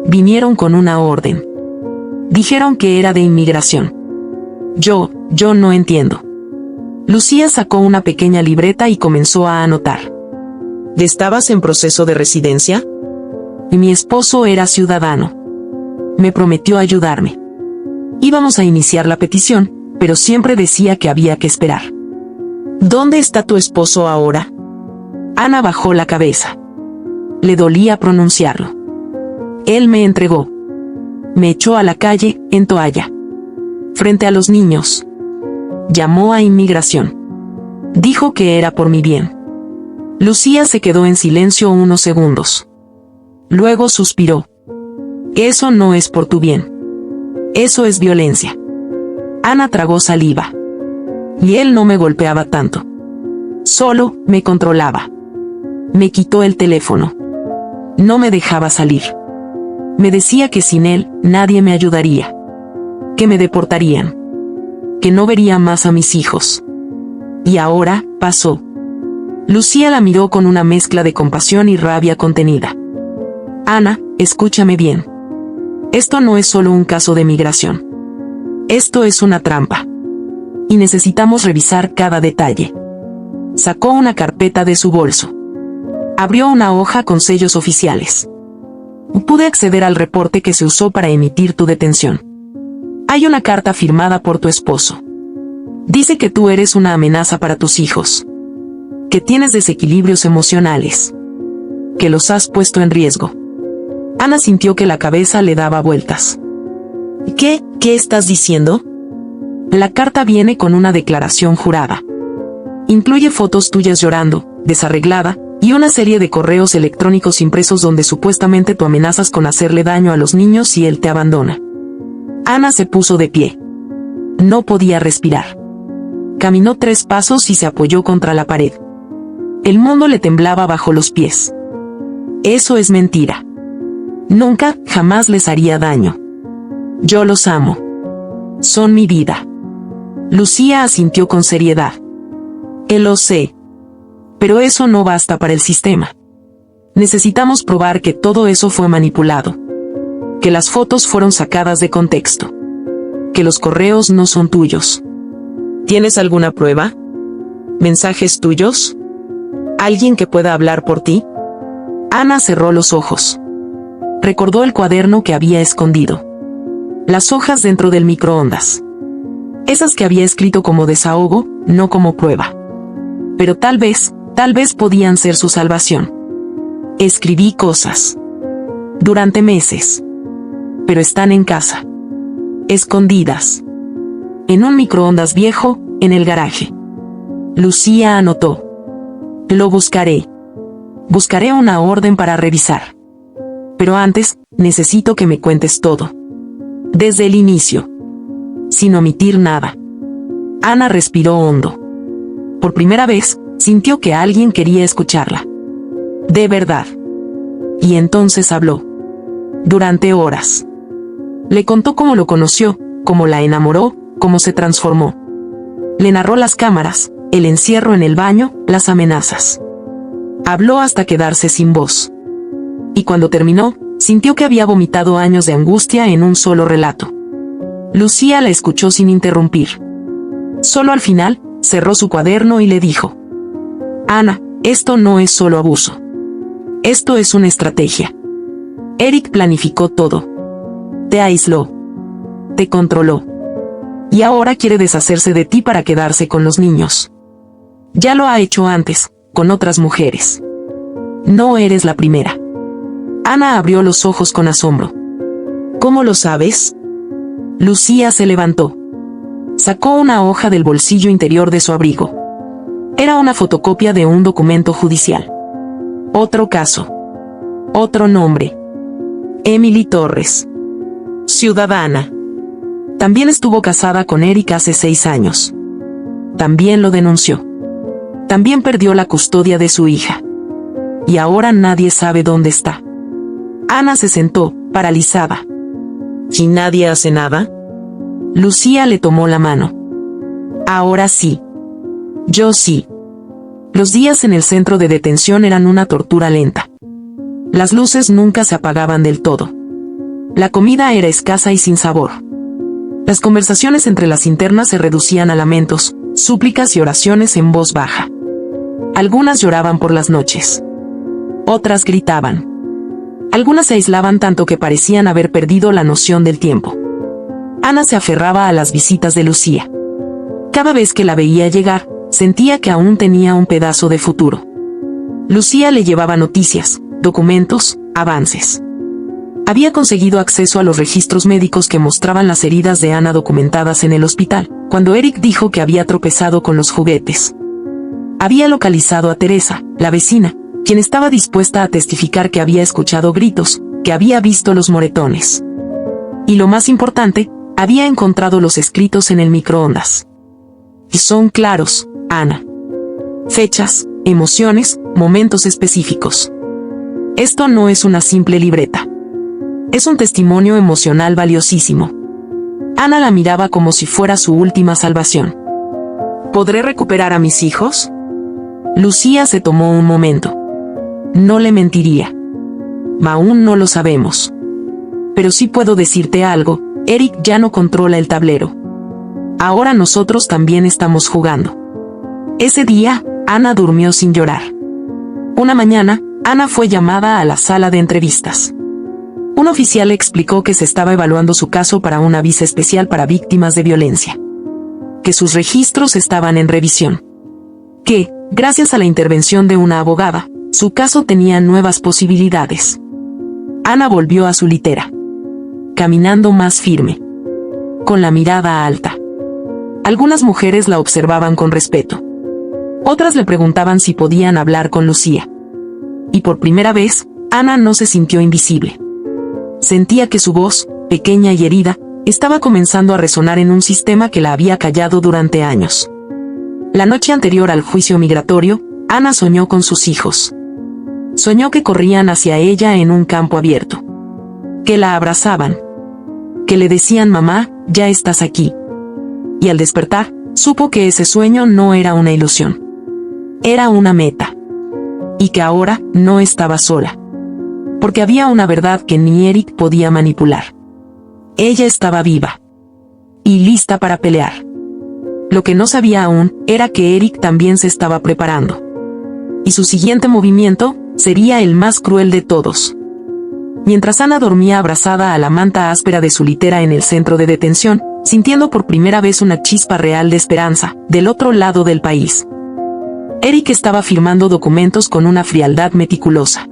Vinieron con una orden. Dijeron que era de inmigración. Yo no entiendo. Lucía sacó una pequeña libreta y comenzó a anotar. ¿Estabas en proceso de residencia? Mi esposo era ciudadano. Me prometió ayudarme. Íbamos a iniciar la petición, pero siempre decía que había que esperar. ¿Dónde está tu esposo ahora? Ana bajó la cabeza. Le dolía pronunciarlo. Él me entregó. Me echó a la calle, en toalla. Frente a los niños. Llamó a inmigración. Dijo que era por mi bien. Lucía se quedó en silencio unos segundos. Luego suspiró. Eso no es por tu bien. Eso es violencia. Ana tragó saliva. Y él no me golpeaba tanto. Solo me controlaba. Me quitó el teléfono. No me dejaba salir. Me decía que sin él nadie me ayudaría. Que me deportarían. Que no vería más a mis hijos. Y ahora pasó. Lucía la miró con una mezcla de compasión y rabia contenida. Ana, escúchame bien. Esto no es solo un caso de migración. Esto es una trampa. Y necesitamos revisar cada detalle. Sacó una carpeta de su bolso. Abrió una hoja con sellos oficiales. Pude acceder al reporte que se usó para emitir tu detención. Hay una carta firmada por tu esposo. Dice que tú eres una amenaza para tus hijos. Que tienes desequilibrios emocionales. Que los has puesto en riesgo. Ana sintió que la cabeza le daba vueltas. ¿Qué estás diciendo? La carta viene con una declaración jurada. Incluye fotos tuyas llorando, desarreglada, y una serie de correos electrónicos impresos donde supuestamente tú amenazas con hacerle daño a los niños si él te abandona. Ana se puso de pie. No podía respirar. Caminó 3 pasos y se apoyó contra la pared. El mundo le temblaba bajo los pies. Eso es mentira. Nunca, jamás les haría daño. Yo los amo. Son mi vida. Lucía asintió con seriedad. Lo sé. Pero eso no basta para el sistema. Necesitamos probar que todo eso fue manipulado. Que las fotos fueron sacadas de contexto. Que los correos no son tuyos. ¿Tienes alguna prueba? ¿Mensajes tuyos? ¿Alguien que pueda hablar por ti? Ana cerró los ojos. Recordó el cuaderno que había escondido. Las hojas dentro del microondas. Esas que había escrito como desahogo, no como prueba. Pero tal vez podían ser su salvación. Escribí cosas. Durante meses. Pero están en casa. Escondidas. En un microondas viejo, en el garaje. Lucía anotó. Lo buscaré. Buscaré una orden para revisar. Pero antes, necesito que me cuentes todo. Desde el inicio. Sin omitir nada. Ana respiró hondo. Por primera vez, sintió que alguien quería escucharla. De verdad. Y entonces habló. Durante horas. Le contó cómo lo conoció, cómo la enamoró, cómo se transformó. Le narró las cámaras, el encierro en el baño, las amenazas. Habló hasta quedarse sin voz. Y cuando terminó, sintió que había vomitado años de angustia en un solo relato. Lucía la escuchó sin interrumpir. Solo al final, cerró su cuaderno y le dijo: Ana, esto no es solo abuso. Esto es una estrategia. Eric planificó todo. Te aisló. Te controló. Y ahora quiere deshacerse de ti para quedarse con los niños. Ya lo ha hecho antes, con otras mujeres. No eres la primera. Ana abrió los ojos con asombro. ¿Cómo lo sabes? Lucía se levantó. Sacó una hoja del bolsillo interior de su abrigo. Era una fotocopia de un documento judicial. Otro caso. Otro nombre. Emily Torres. Ciudadana. También estuvo casada con Eric hace 6 años. También lo denunció. También perdió la custodia de su hija. Y ahora nadie sabe dónde está. Ana se sentó, paralizada. ¿Y nadie hace nada? Lucía le tomó la mano. Ahora sí. Yo sí. Los días en el centro de detención eran una tortura lenta. Las luces nunca se apagaban del todo. La comida era escasa y sin sabor. Las conversaciones entre las internas se reducían a lamentos, súplicas y oraciones en voz baja. Algunas lloraban por las noches. Otras gritaban. Algunas se aislaban tanto que parecían haber perdido la noción del tiempo. Ana se aferraba a las visitas de Lucía. Cada vez que la veía llegar, sentía que aún tenía un pedazo de futuro. Lucía le llevaba noticias, documentos, avances. Había conseguido acceso a los registros médicos que mostraban las heridas de Ana documentadas en el hospital, cuando Eric dijo que había tropezado con los juguetes. Había localizado a Teresa, la vecina, quien estaba dispuesta a testificar que había escuchado gritos, que había visto los moretones. Y lo más importante, había encontrado los escritos en el microondas. Y son claros, Ana. Fechas, emociones, momentos específicos. Esto no es una simple libreta. Es un testimonio emocional valiosísimo. Ana la miraba como si fuera su última salvación. ¿Podré recuperar a mis hijos? Lucía se tomó un momento. No le mentiría. Aún no lo sabemos. Pero sí puedo decirte algo, Eric ya no controla el tablero. Ahora nosotros también estamos jugando. Ese día, Ana durmió sin llorar. Una mañana, Ana fue llamada a la sala de entrevistas. Un oficial le explicó que se estaba evaluando su caso para una visa especial para víctimas de violencia. Que sus registros estaban en revisión. Que, gracias a la intervención de una abogada, su caso tenía nuevas posibilidades. Ana volvió a su litera. Caminando más firme. Con la mirada alta. Algunas mujeres la observaban con respeto. Otras le preguntaban si podían hablar con Lucía. Y por primera vez, Ana no se sintió invisible. Sentía que su voz, pequeña y herida, estaba comenzando a resonar en un sistema que la había callado durante años. La noche anterior al juicio migratorio, Ana soñó con sus hijos. Soñó que corrían hacia ella en un campo abierto. Que la abrazaban. Que le decían: mamá, ya estás aquí. Y al despertar, supo que ese sueño no era una ilusión. Era una meta. Y que ahora no estaba sola. Porque había una verdad que ni Eric podía manipular. Ella estaba viva. Y lista para pelear. Lo que no sabía aún, era que Eric también se estaba preparando. Y su siguiente movimiento, sería el más cruel de todos. Mientras Ana dormía abrazada a la manta áspera de su litera en el centro de detención, sintiendo por primera vez una chispa real de esperanza, del otro lado del país. Eric estaba firmando documentos con una frialdad meticulosa.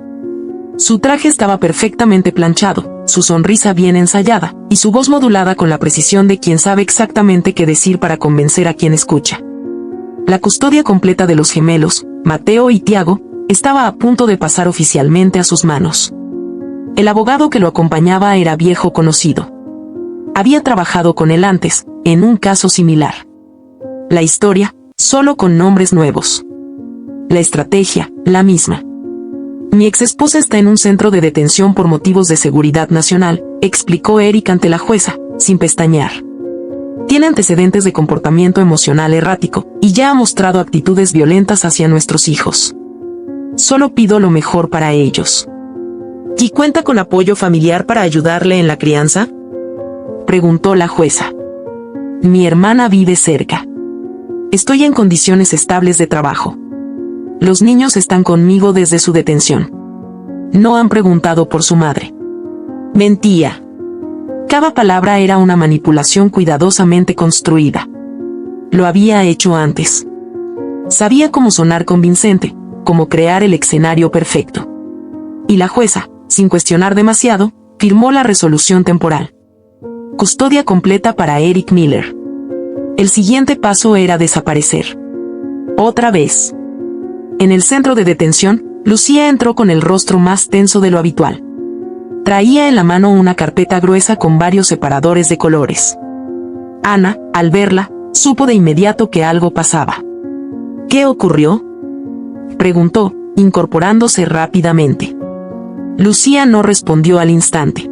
Su traje estaba perfectamente planchado, su sonrisa bien ensayada, y su voz modulada con la precisión de quien sabe exactamente qué decir para convencer a quien escucha. La custodia completa de los gemelos, Mateo y Tiago, estaba a punto de pasar oficialmente a sus manos. El abogado que lo acompañaba era viejo conocido. Había trabajado con él antes, en un caso similar. La historia, solo con nombres nuevos. La estrategia, la misma. Mi exesposa está en un centro de detención por motivos de seguridad nacional, explicó Eric ante la jueza, sin pestañear. Tiene antecedentes de comportamiento emocional errático, y ya ha mostrado actitudes violentas hacia nuestros hijos. Solo pido lo mejor para ellos. ¿Y cuenta con apoyo familiar para ayudarle en la crianza? preguntó la jueza. Mi hermana vive cerca. Estoy en condiciones estables de trabajo. Los niños están conmigo desde su detención. No han preguntado por su madre. Mentía. Cada palabra era una manipulación cuidadosamente construida. Lo había hecho antes. Sabía cómo sonar convincente, cómo crear el escenario perfecto. Y la jueza, sin cuestionar demasiado, firmó la resolución temporal. Custodia completa para Eric Miller. El siguiente paso era desaparecer. Otra vez. En el centro de detención, Lucía entró con el rostro más tenso de lo habitual. Traía en la mano una carpeta gruesa con varios separadores de colores. Ana, al verla, supo de inmediato que algo pasaba. ¿Qué ocurrió?, preguntó, incorporándose rápidamente. Lucía no respondió al instante.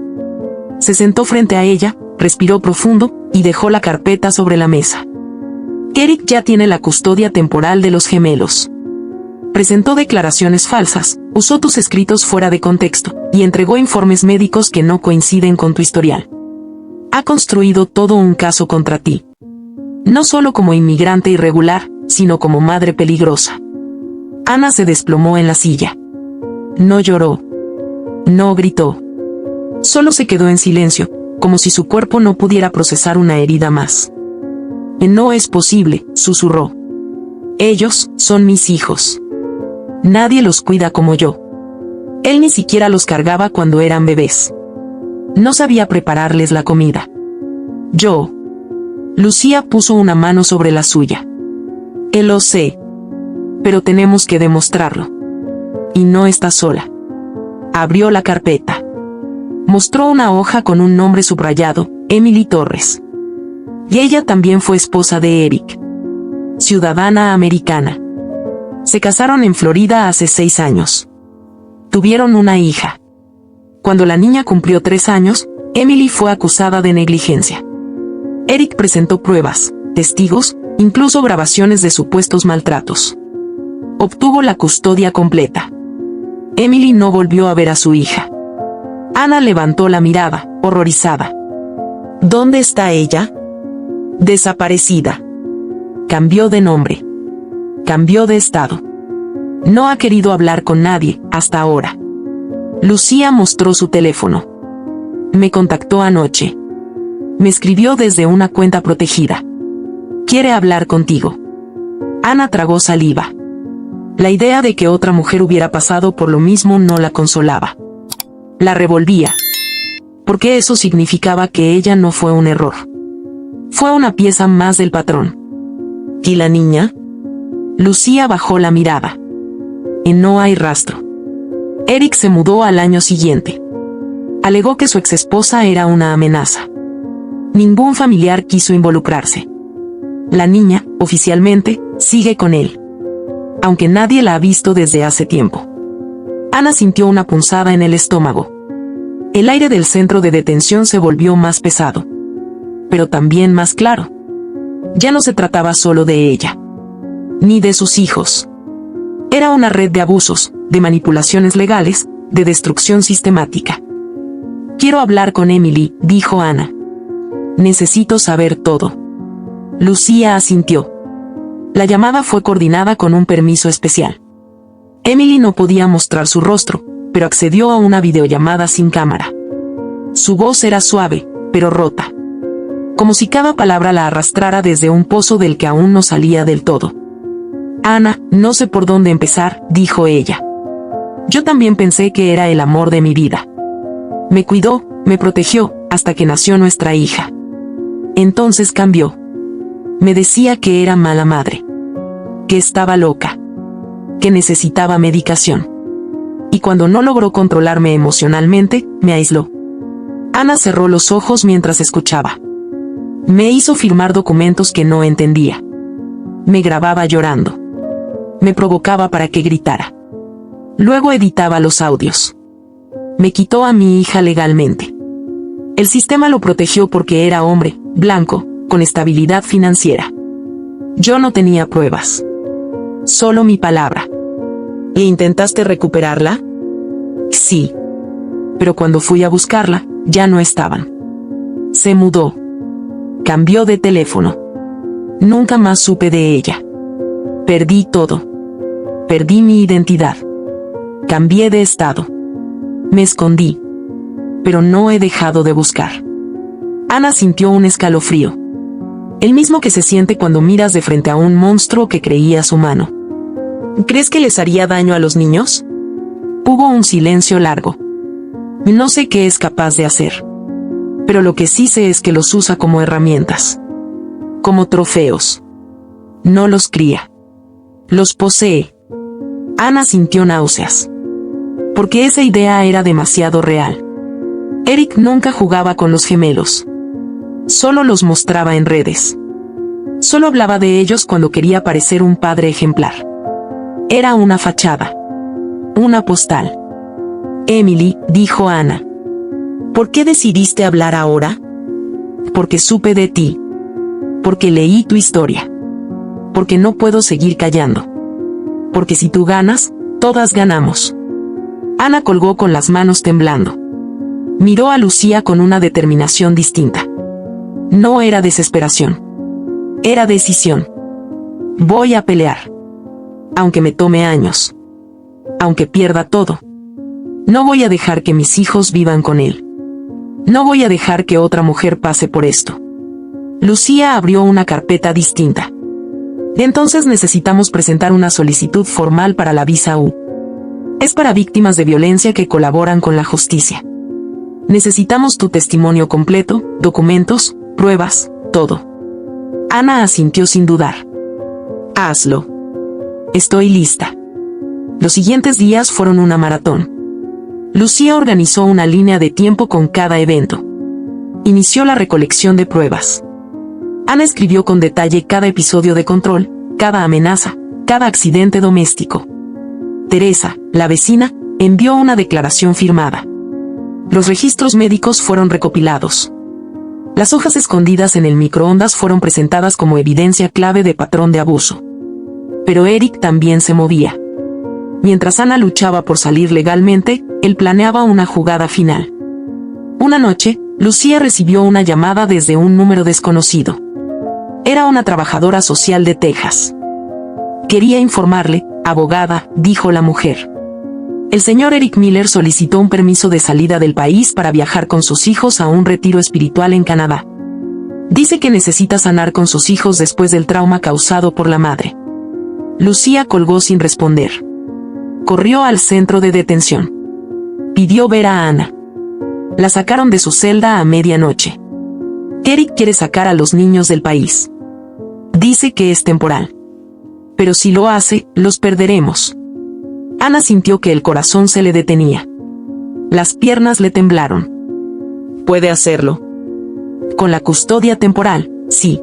Se sentó frente a ella, respiró profundo, y dejó la carpeta sobre la mesa. Eric ya tiene la custodia temporal de los gemelos. Presentó declaraciones falsas, usó tus escritos fuera de contexto, y entregó informes médicos que no coinciden con tu historial. Ha construido todo un caso contra ti. No solo como inmigrante irregular, sino como madre peligrosa. Ana se desplomó en la silla. No lloró. No gritó. Solo se quedó en silencio, como si su cuerpo no pudiera procesar una herida más. No es posible, susurró. Ellos son mis hijos. Nadie los cuida como yo. Él ni siquiera los cargaba cuando eran bebés. No sabía prepararles la comida. Yo. Lucía puso una mano sobre la suya. Lo sé. Pero tenemos que demostrarlo. Y no está sola. Abrió la carpeta. Mostró una hoja con un nombre subrayado, Emily Torres. Y ella también fue esposa de Eric. Ciudadana americana. Se casaron en Florida hace 6 años. Tuvieron una hija. Cuando la niña cumplió 3 años, Emily fue acusada de negligencia. Eric presentó pruebas, testigos, incluso grabaciones de supuestos maltratos. Obtuvo la custodia completa. Emily no volvió a ver a su hija. Ana levantó la mirada, horrorizada. ¿Dónde está ella? Desaparecida. Cambió de nombre. Cambió de estado. No ha querido hablar con nadie, hasta ahora. Lucía mostró su teléfono. Me contactó anoche. Me escribió desde una cuenta protegida. Quiere hablar contigo. Ana tragó saliva. La idea de que otra mujer hubiera pasado por lo mismo no la consolaba. La revolvía. Porque eso significaba que ella no fue un error. Fue una pieza más del patrón. ¿Y la niña? Lucía bajó la mirada. Y no hay rastro. Eric se mudó al año siguiente. Alegó que su exesposa era una amenaza. Ningún familiar quiso involucrarse. La niña, oficialmente, sigue con él. Aunque nadie la ha visto desde hace tiempo. Ana sintió una punzada en el estómago. El aire del centro de detención se volvió más pesado. Pero también más claro. Ya no se trataba solo de ella. Ni de sus hijos. Era una red de abusos, de manipulaciones legales, de destrucción sistemática. Quiero hablar con Emily, dijo Ana. Necesito saber todo. Lucía asintió. La llamada fue coordinada con un permiso especial. Emily no podía mostrar su rostro, pero accedió a una videollamada sin cámara. Su voz era suave, pero rota. Como si cada palabra la arrastrara desde un pozo del que aún no salía del todo. Ana, no sé por dónde empezar, dijo ella. Yo también pensé que era el amor de mi vida. Me cuidó, me protegió, hasta que nació nuestra hija. Entonces cambió. Me decía que era mala madre. Que estaba loca. Que necesitaba medicación. Y cuando no logró controlarme emocionalmente, me aisló. Ana cerró los ojos mientras escuchaba. Me hizo firmar documentos que no entendía. Me grababa llorando. Me provocaba para que gritara. Luego editaba los audios. Me quitó a mi hija legalmente. El sistema lo protegió porque era hombre, blanco, con estabilidad financiera. Yo no tenía pruebas. Solo mi palabra. ¿E intentaste recuperarla? Sí. Pero cuando fui a buscarla, ya no estaban. Se mudó. Cambió de teléfono. Nunca más supe de ella. Perdí todo. Perdí mi identidad. Cambié de estado. Me escondí. Pero no he dejado de buscar. Ana sintió un escalofrío. El mismo que se siente cuando miras de frente a un monstruo que creías humano. ¿Crees que les haría daño a los niños? Hubo un silencio largo. No sé qué es capaz de hacer. Pero lo que sí sé es que los usa como herramientas. Como trofeos. No los cría. Los posee. Ana sintió náuseas. Porque esa idea era demasiado real. Eric nunca jugaba con los gemelos. Solo los mostraba en redes. Solo hablaba de ellos cuando quería parecer un padre ejemplar. Era una fachada. Una postal. Emily, dijo Ana. ¿Por qué decidiste hablar ahora? Porque supe de ti. Porque leí tu historia. Porque no puedo seguir callando. Porque si tú ganas, todas ganamos. Ana colgó con las manos temblando. Miró a Lucía con una determinación distinta. No era desesperación. Era decisión. Voy a pelear. Aunque me tome años. Aunque pierda todo. No voy a dejar que mis hijos vivan con él. No voy a dejar que otra mujer pase por esto. Lucía abrió una carpeta distinta. Entonces necesitamos presentar una solicitud formal para la visa U. Es para víctimas de violencia que colaboran con la justicia. Necesitamos tu testimonio completo, documentos, pruebas, todo. Ana asintió sin dudar. Hazlo. Estoy lista. Los siguientes días fueron una maratón. Lucía organizó una línea de tiempo con cada evento. Inició la recolección de pruebas. Ana escribió con detalle cada episodio de control, cada amenaza, cada accidente doméstico. Teresa, la vecina, envió una declaración firmada. Los registros médicos fueron recopilados. Las hojas escondidas en el microondas fueron presentadas como evidencia clave de patrón de abuso. Pero Eric también se movía. Mientras Ana luchaba por salir legalmente, él planeaba una jugada final. Una noche, Lucía recibió una llamada desde un número desconocido. Era una trabajadora social de Texas. Quería informarle, abogada, dijo la mujer. El señor Eric Miller solicitó un permiso de salida del país para viajar con sus hijos a un retiro espiritual en Canadá. Dice que necesita sanar con sus hijos después del trauma causado por la madre. Lucía colgó sin responder. Corrió al centro de detención. Pidió ver a Ana. La sacaron de su celda a medianoche. Eric quiere sacar a los niños del país. Dice que es temporal. Pero si lo hace, los perderemos. Ana sintió que el corazón se le detenía. Las piernas le temblaron. Puede hacerlo. Con la custodia temporal, sí.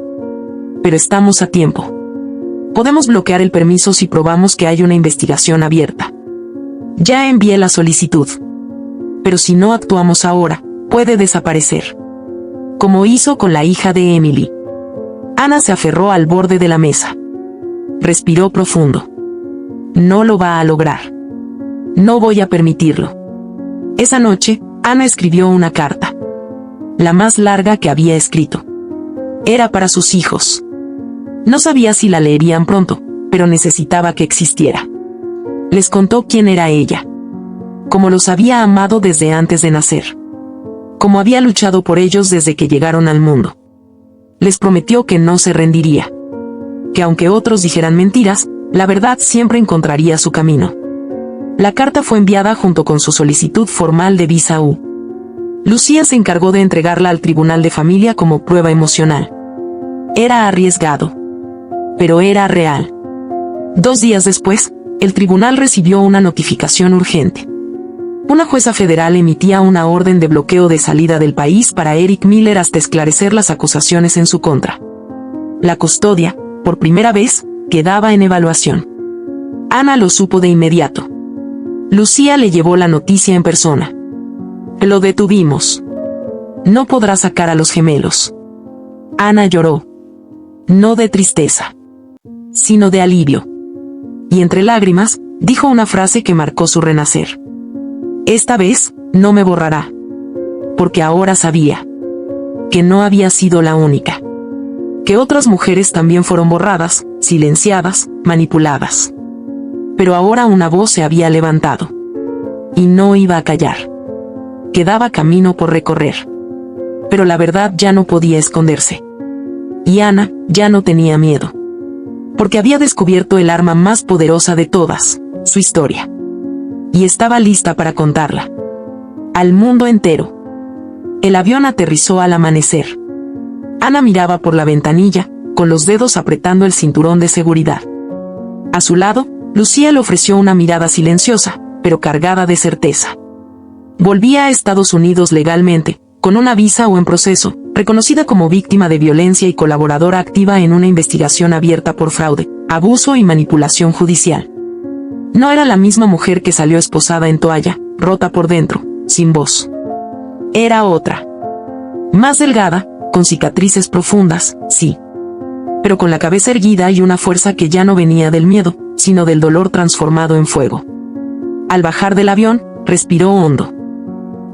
Pero estamos a tiempo. Podemos bloquear el permiso si probamos que hay una investigación abierta. Ya envié la solicitud. Pero si no actuamos ahora, puede desaparecer. Como hizo con la hija de Emily. Ana se aferró al borde de la mesa. Respiró profundo. No lo va a lograr. No voy a permitirlo. Esa noche, Ana escribió una carta. La más larga que había escrito. Era para sus hijos. No sabía si la leerían pronto, pero necesitaba que existiera. Les contó quién era ella. Cómo los había amado desde antes de nacer. Cómo había luchado por ellos desde que llegaron al mundo. Les prometió que no se rendiría. Que aunque otros dijeran mentiras, la verdad siempre encontraría su camino. La carta fue enviada junto con su solicitud formal de visa U. Lucía se encargó de entregarla al Tribunal de Familia como prueba emocional. Era arriesgado. Pero era real. 2 días después, el tribunal recibió una notificación urgente. Una jueza federal emitía una orden de bloqueo de salida del país para Eric Miller hasta esclarecer las acusaciones en su contra. La custodia, por primera vez, quedaba en evaluación. Ana lo supo de inmediato. Lucía le llevó la noticia en persona. Lo detuvimos. No podrá sacar a los gemelos. Ana lloró. No de tristeza, sino de alivio. Y entre lágrimas, dijo una frase que marcó su renacer. Esta vez, no me borrará. Porque ahora sabía. que no había sido la única. Que otras mujeres también fueron borradas, silenciadas, manipuladas. Pero ahora una voz se había levantado. Y no iba a callar. Quedaba camino por recorrer. Pero la verdad ya no podía esconderse. Y Ana ya no tenía miedo. Porque había descubierto el arma más poderosa de todas, su historia. Y estaba lista para contarla. Al mundo entero. El avión aterrizó al amanecer. Ana miraba por la ventanilla, con los dedos apretando el cinturón de seguridad. A su lado, Lucía le ofreció una mirada silenciosa, pero cargada de certeza. Volvía a Estados Unidos legalmente, con una visa o en proceso, reconocida como víctima de violencia y colaboradora activa en una investigación abierta por fraude, abuso y manipulación judicial. No era la misma mujer que salió esposada en toalla, rota por dentro, sin voz. Era otra. Más delgada, con cicatrices profundas, sí. Pero con la cabeza erguida y una fuerza que ya no venía del miedo, sino del dolor transformado en fuego. Al bajar del avión, respiró hondo.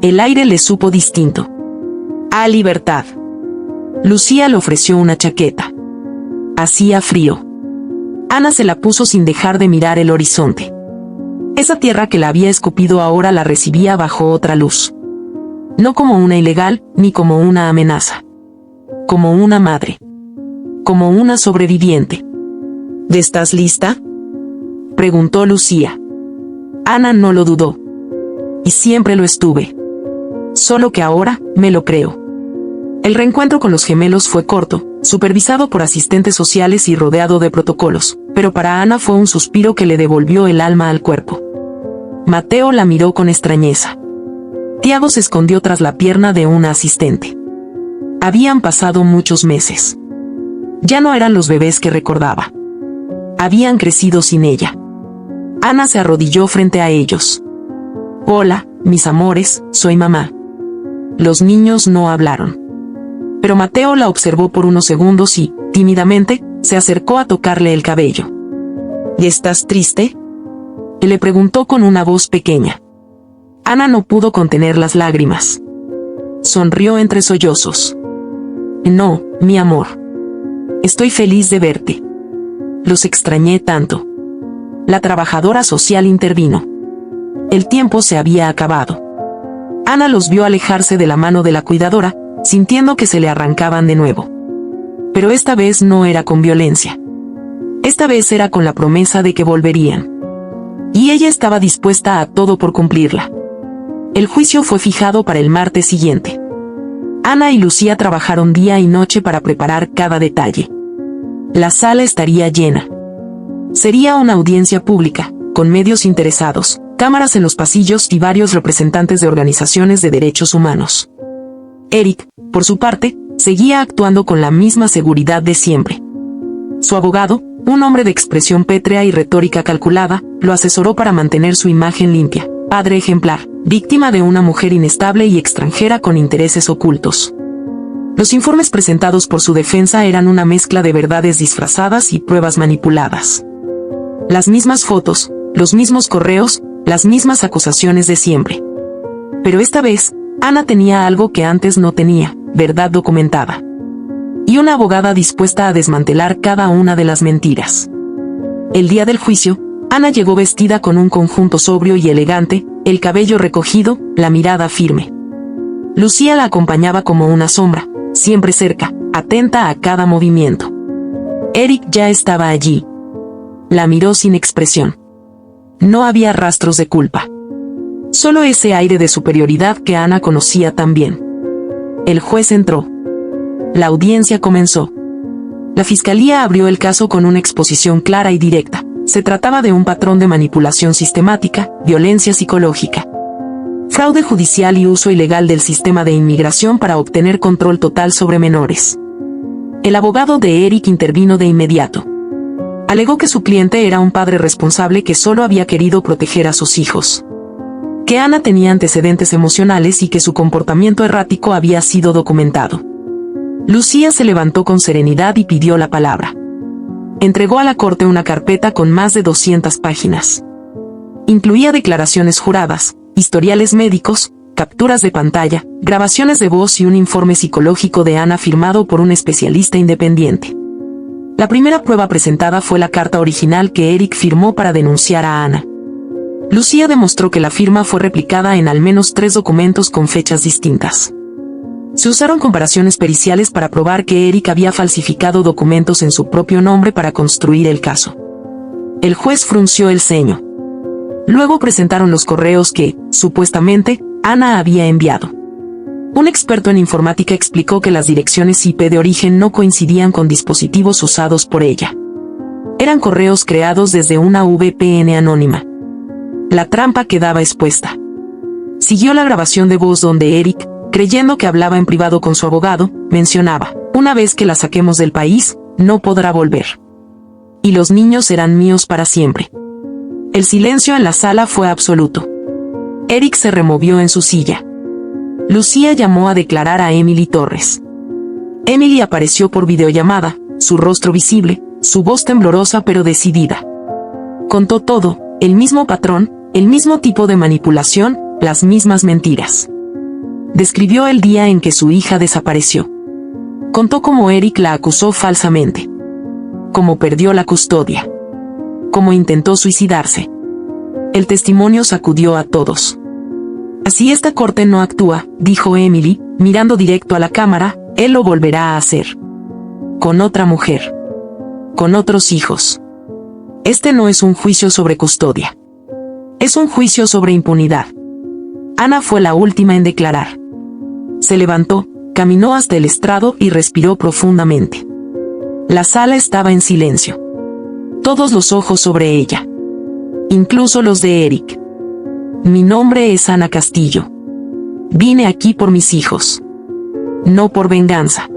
El aire le supo distinto. A libertad. Lucía le ofreció una chaqueta. Hacía frío. Ana se la puso sin dejar de mirar el horizonte. Esa tierra que la había escupido ahora la recibía bajo otra luz. No como una ilegal, ni como una amenaza. Como una madre. Como una sobreviviente. ¿Estás lista?, preguntó Lucía. Ana no lo dudó. Y siempre lo estuve. Solo que ahora, me lo creo. El reencuentro con los gemelos fue corto, supervisado por asistentes sociales y rodeado de protocolos, pero para Ana fue un suspiro que le devolvió el alma al cuerpo. Mateo la miró con extrañeza. Tiago se escondió tras la pierna de una asistente. Habían pasado muchos meses. Ya no eran los bebés que recordaba. Habían crecido sin ella. Ana se arrodilló frente a ellos. Hola, mis amores, soy mamá. Los niños no hablaron. Pero Mateo la observó por unos segundos y, tímidamente, se acercó a tocarle el cabello. ¿Estás triste?, le preguntó con una voz pequeña. Ana no pudo contener las lágrimas. Sonrió entre sollozos. No, mi amor. Estoy feliz de verte. Los extrañé tanto. La trabajadora social intervino. El tiempo se había acabado. Ana los vio alejarse de la mano de la cuidadora, sintiendo que se le arrancaban de nuevo. Pero esta vez no era con violencia. Esta vez era con la promesa de que volverían. Y ella estaba dispuesta a todo por cumplirla. El juicio fue fijado para el martes siguiente. Ana y Lucía trabajaron día y noche para preparar cada detalle. La sala estaría llena. Sería una audiencia pública, con medios interesados, cámaras en los pasillos y varios representantes de organizaciones de derechos humanos. Eric, por su parte, seguía actuando con la misma seguridad de siempre. Su abogado, un hombre de expresión pétrea y retórica calculada, lo asesoró para mantener su imagen limpia, padre ejemplar, víctima de una mujer inestable y extranjera con intereses ocultos. Los informes presentados por su defensa eran una mezcla de verdades disfrazadas y pruebas manipuladas. Las mismas fotos, los mismos correos, las mismas acusaciones de siempre. Pero esta vez, Ana tenía algo que antes no tenía, verdad documentada. Y una abogada dispuesta a desmantelar cada una de las mentiras. El día del juicio, Ana llegó vestida con un conjunto sobrio y elegante, el cabello recogido, la mirada firme. Lucía la acompañaba como una sombra, siempre cerca, atenta a cada movimiento. Eric ya estaba allí. La miró sin expresión. No había rastros de culpa. Solo ese aire de superioridad que Ana conocía tan bien. El juez entró. La audiencia comenzó. La fiscalía abrió el caso con una exposición clara y directa. Se trataba de un patrón de manipulación sistemática, violencia psicológica, fraude judicial y uso ilegal del sistema de inmigración para obtener control total sobre menores. El abogado de Eric intervino de inmediato. Alegó que su cliente era un padre responsable que solo había querido proteger a sus hijos. Que Ana tenía antecedentes emocionales y que su comportamiento errático había sido documentado. Lucía se levantó con serenidad y pidió la palabra. Entregó a la corte una carpeta con más de 200 páginas. Incluía declaraciones juradas, historiales médicos, capturas de pantalla, grabaciones de voz y un informe psicológico de Ana firmado por un especialista independiente. La primera prueba presentada fue la carta original que Eric firmó para denunciar a Ana. Lucía demostró que la firma fue replicada en al menos 3 documentos con fechas distintas. Se usaron comparaciones periciales para probar que Eric había falsificado documentos en su propio nombre para construir el caso. El juez frunció el ceño. Luego presentaron los correos que, supuestamente, Ana había enviado. Un experto en informática explicó que las direcciones IP de origen no coincidían con dispositivos usados por ella. Eran correos creados desde una VPN anónima. La trampa quedaba expuesta. Siguió la grabación de voz donde Eric, creyendo que hablaba en privado con su abogado, mencionaba: una vez que la saquemos del país, no podrá volver. Y los niños serán míos para siempre. El silencio en la sala fue absoluto. Eric se removió en su silla. Lucía llamó a declarar a Emily Torres. Emily apareció por videollamada, su rostro visible, su voz temblorosa pero decidida. Contó todo, el mismo patrón, el mismo tipo de manipulación, las mismas mentiras. Describió el día en que su hija desapareció. Contó cómo Eric la acusó falsamente. Cómo perdió la custodia. Cómo intentó suicidarse. El testimonio sacudió a todos. Si esta corte no actúa, dijo Emily, mirando directo a la cámara, él lo volverá a hacer. Con otra mujer. Con otros hijos. Este no es un juicio sobre custodia. Es un juicio sobre impunidad. Ana fue la última en declarar. Se levantó, caminó hasta el estrado y respiró profundamente. La sala estaba en silencio. Todos los ojos sobre ella. Incluso los de Eric. Mi nombre es Ana Castillo. Vine aquí por mis hijos. No por venganza.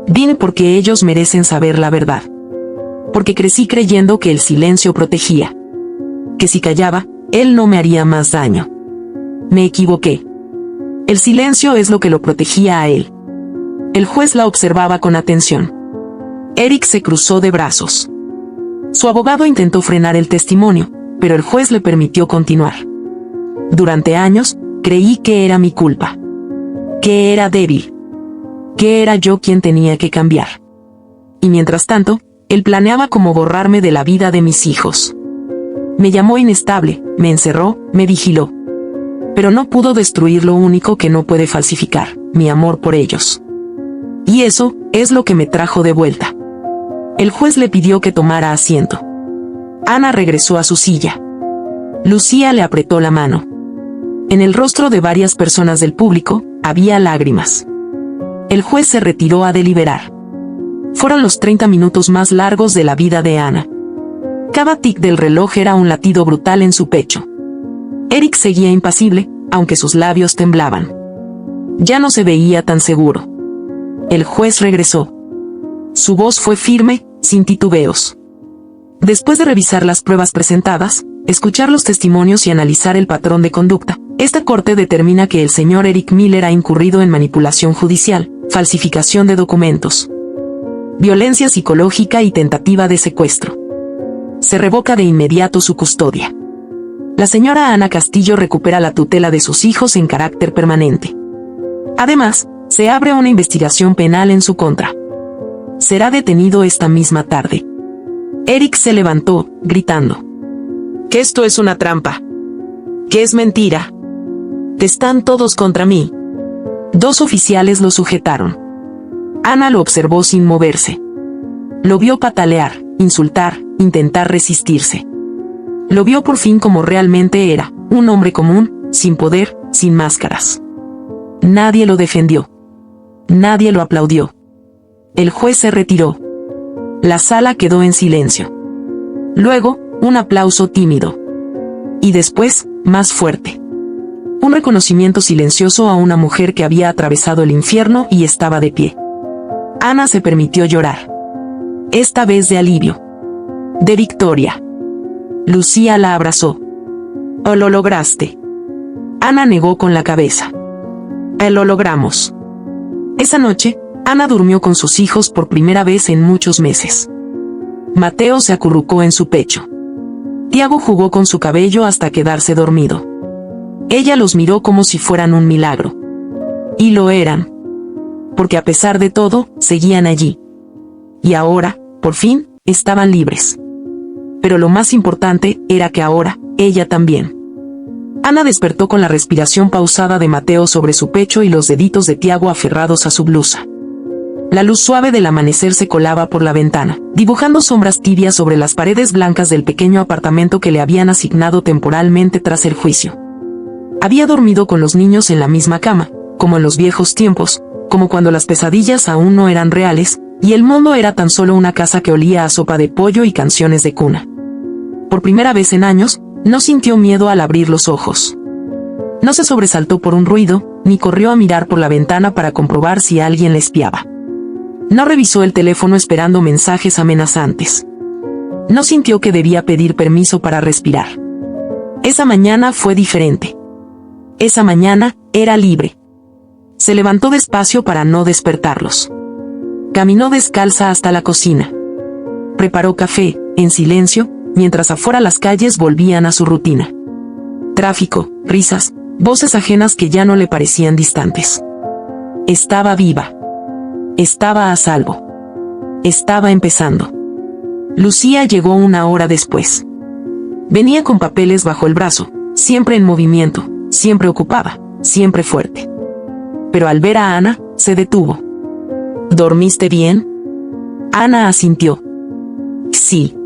Vine porque ellos merecen saber la verdad. Porque crecí creyendo que el silencio protegía. Que si callaba, él no me haría más daño. Me equivoqué. El silencio es lo que lo protegía a él. El juez la observaba con atención. Eric se cruzó de brazos. Su abogado intentó frenar el testimonio, pero el juez le permitió continuar. Durante años, creí que era mi culpa. Que era débil. Que era yo quien tenía que cambiar. Y mientras tanto, él planeaba cómo borrarme de la vida de mis hijos. Me llamó inestable, me encerró, me vigiló. Pero no pudo destruir lo único que no puede falsificar, mi amor por ellos. Y eso es lo que me trajo de vuelta. El juez le pidió que tomara asiento. Ana regresó a su silla. Lucía le apretó la mano. En el rostro de varias personas del público, había lágrimas. El juez se retiró a deliberar. Fueron los 30 minutos más largos de la vida de Ana. Cada tic del reloj era un latido brutal en su pecho. Eric seguía impasible, aunque sus labios temblaban. Ya no se veía tan seguro. El juez regresó. Su voz fue firme, sin titubeos. Después de revisar las pruebas presentadas, escuchar los testimonios y analizar el patrón de conducta, esta corte determina que el señor Eric Miller ha incurrido en manipulación judicial, falsificación de documentos, violencia psicológica y tentativa de secuestro. Se revoca de inmediato su custodia. La señora Ana Castillo recupera la tutela de sus hijos en carácter permanente. Además, se abre una investigación penal en su contra. Será detenido esta misma tarde. Eric se levantó, gritando: que esto es una trampa. Que es mentira. Que están todos contra mí. 2 oficiales lo sujetaron. Ana lo observó sin moverse. Lo vio patalear, insultar, intentar resistirse. Lo vio por fin como realmente era, un hombre común, sin poder, sin máscaras. Nadie lo defendió. Nadie lo aplaudió. El juez se retiró. La sala quedó en silencio. Luego, un aplauso tímido. Y después, más fuerte. Un reconocimiento silencioso a una mujer que había atravesado el infierno y estaba de pie. Ana se permitió llorar. Esta vez de alivio. De victoria. Lucía la abrazó. «Oh, lo lograste». Ana negó con la cabeza. «Lo logramos». Esa noche, Ana durmió con sus hijos por primera vez en muchos meses. Mateo se acurrucó en su pecho. Tiago jugó con su cabello hasta quedarse dormido. Ella los miró como si fueran un milagro. Y lo eran. Porque a pesar de todo, seguían allí. Y ahora, por fin, estaban libres. Pero lo más importante era que ahora, ella también. Ana despertó con la respiración pausada de Mateo sobre su pecho y los deditos de Tiago aferrados a su blusa. La luz suave del amanecer se colaba por la ventana, dibujando sombras tibias sobre las paredes blancas del pequeño apartamento que le habían asignado temporalmente tras el juicio. Había dormido con los niños en la misma cama, como en los viejos tiempos, como cuando las pesadillas aún no eran reales, y el mundo era tan solo una casa que olía a sopa de pollo y canciones de cuna. Por primera vez en años, no sintió miedo al abrir los ojos. No se sobresaltó por un ruido, ni corrió a mirar por la ventana para comprobar si alguien le espiaba. No revisó el teléfono esperando mensajes amenazantes. No sintió que debía pedir permiso para respirar. Esa mañana fue diferente. Esa mañana era libre. Se levantó despacio para no despertarlos. Caminó descalza hasta la cocina. Preparó café, en silencio, mientras afuera las calles volvían a su rutina. Tráfico, risas, voces ajenas que ya no le parecían distantes. Estaba viva. Estaba a salvo. Estaba empezando. Lucía llegó una hora después. Venía con papeles bajo el brazo, siempre en movimiento, siempre ocupada, siempre fuerte. Pero al ver a Ana, se detuvo. ¿Dormiste bien? Ana asintió. Sí.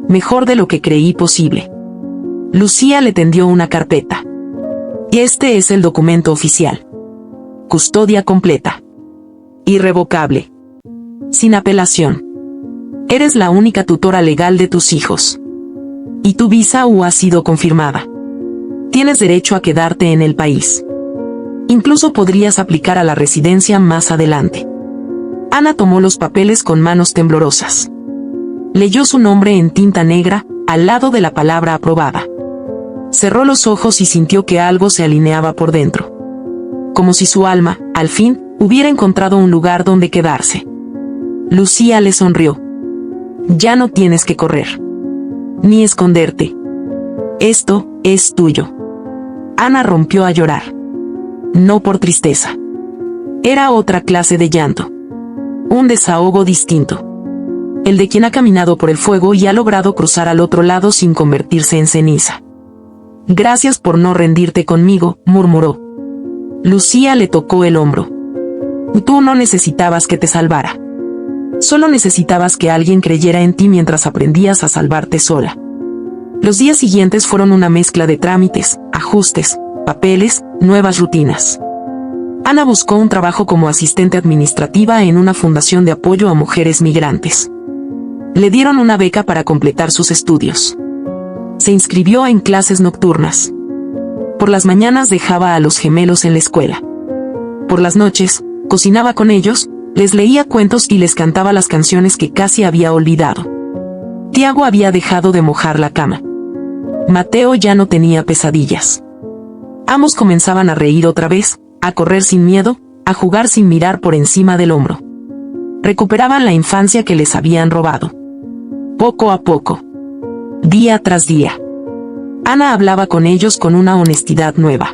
Mejor de lo que creí posible. Lucía le tendió una carpeta. Este es el documento oficial. Custodia completa. Irrevocable. Sin apelación. Eres la única tutora legal de tus hijos. Y tu visa U ha sido confirmada. Tienes derecho a quedarte en el país. Incluso podrías aplicar a la residencia más adelante. Ana tomó los papeles con manos temblorosas. Leyó su nombre en tinta negra, al lado de la palabra aprobada. Cerró los ojos y sintió que algo se alineaba por dentro. Como si su alma, al fin, hubiera encontrado un lugar donde quedarse. Lucía le sonrió. Ya no tienes que correr. Ni esconderte. Esto es tuyo. Ana rompió a llorar. No por tristeza. Era otra clase de llanto. Un desahogo distinto. El de quien ha caminado por el fuego y ha logrado cruzar al otro lado sin convertirse en ceniza. Gracias por no rendirte conmigo, murmuró. Lucía le tocó el hombro. Tú no necesitabas que te salvara. Solo necesitabas que alguien creyera en ti mientras aprendías a salvarte sola. Los días siguientes fueron una mezcla de trámites, ajustes, papeles, nuevas rutinas. Ana buscó un trabajo como asistente administrativa en una fundación de apoyo a mujeres migrantes. Le dieron una beca para completar sus estudios. Se inscribió en clases nocturnas. Por las mañanas dejaba a los gemelos en la escuela. Por las noches, cocinaba con ellos, les leía cuentos y les cantaba las canciones que casi había olvidado. Tiago había dejado de mojar la cama. Mateo ya no tenía pesadillas. Ambos comenzaban a reír otra vez, a correr sin miedo, a jugar sin mirar por encima del hombro. Recuperaban la infancia que les habían robado. Poco a poco. Día tras día. Ana hablaba con ellos con una honestidad nueva.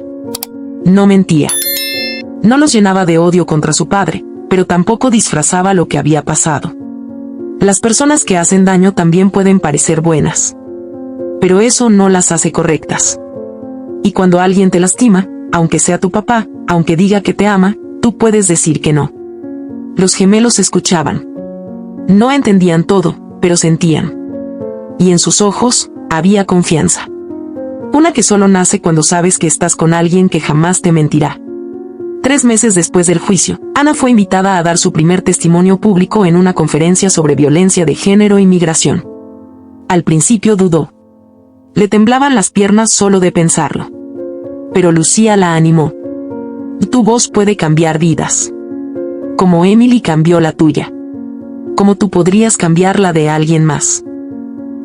No mentía. No los llenaba de odio contra su padre, pero tampoco disfrazaba lo que había pasado. Las personas que hacen daño también pueden parecer buenas. Pero eso no las hace correctas. Y cuando alguien te lastima, aunque sea tu papá, aunque diga que te ama, tú puedes decir que no. Los gemelos escuchaban. No entendían todo, pero sentían. Y en sus ojos, había confianza. Una que solo nace cuando sabes que estás con alguien que jamás te mentirá. 3 meses después del juicio, Ana fue invitada a dar su primer testimonio público en una conferencia sobre violencia de género y migración. Al principio dudó. Le temblaban las piernas solo de pensarlo. Pero Lucía la animó. Tu voz puede cambiar vidas. Como Emily cambió la tuya. Como tú podrías cambiar la de alguien más.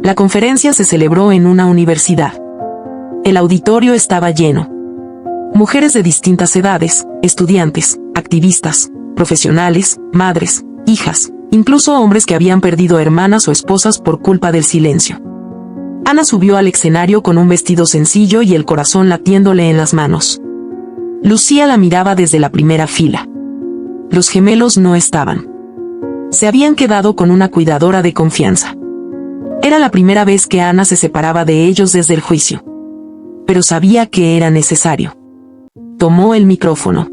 La conferencia se celebró en una universidad. El auditorio estaba lleno. Mujeres de distintas edades, estudiantes, activistas, profesionales, madres, hijas, incluso hombres que habían perdido hermanas o esposas por culpa del silencio. Ana subió al escenario con un vestido sencillo y el corazón latiéndole en las manos. Lucía la miraba desde la primera fila. Los gemelos no estaban. Se habían quedado con una cuidadora de confianza. Era la primera vez que Ana se separaba de ellos desde el juicio. Pero sabía que era necesario. Tomó el micrófono.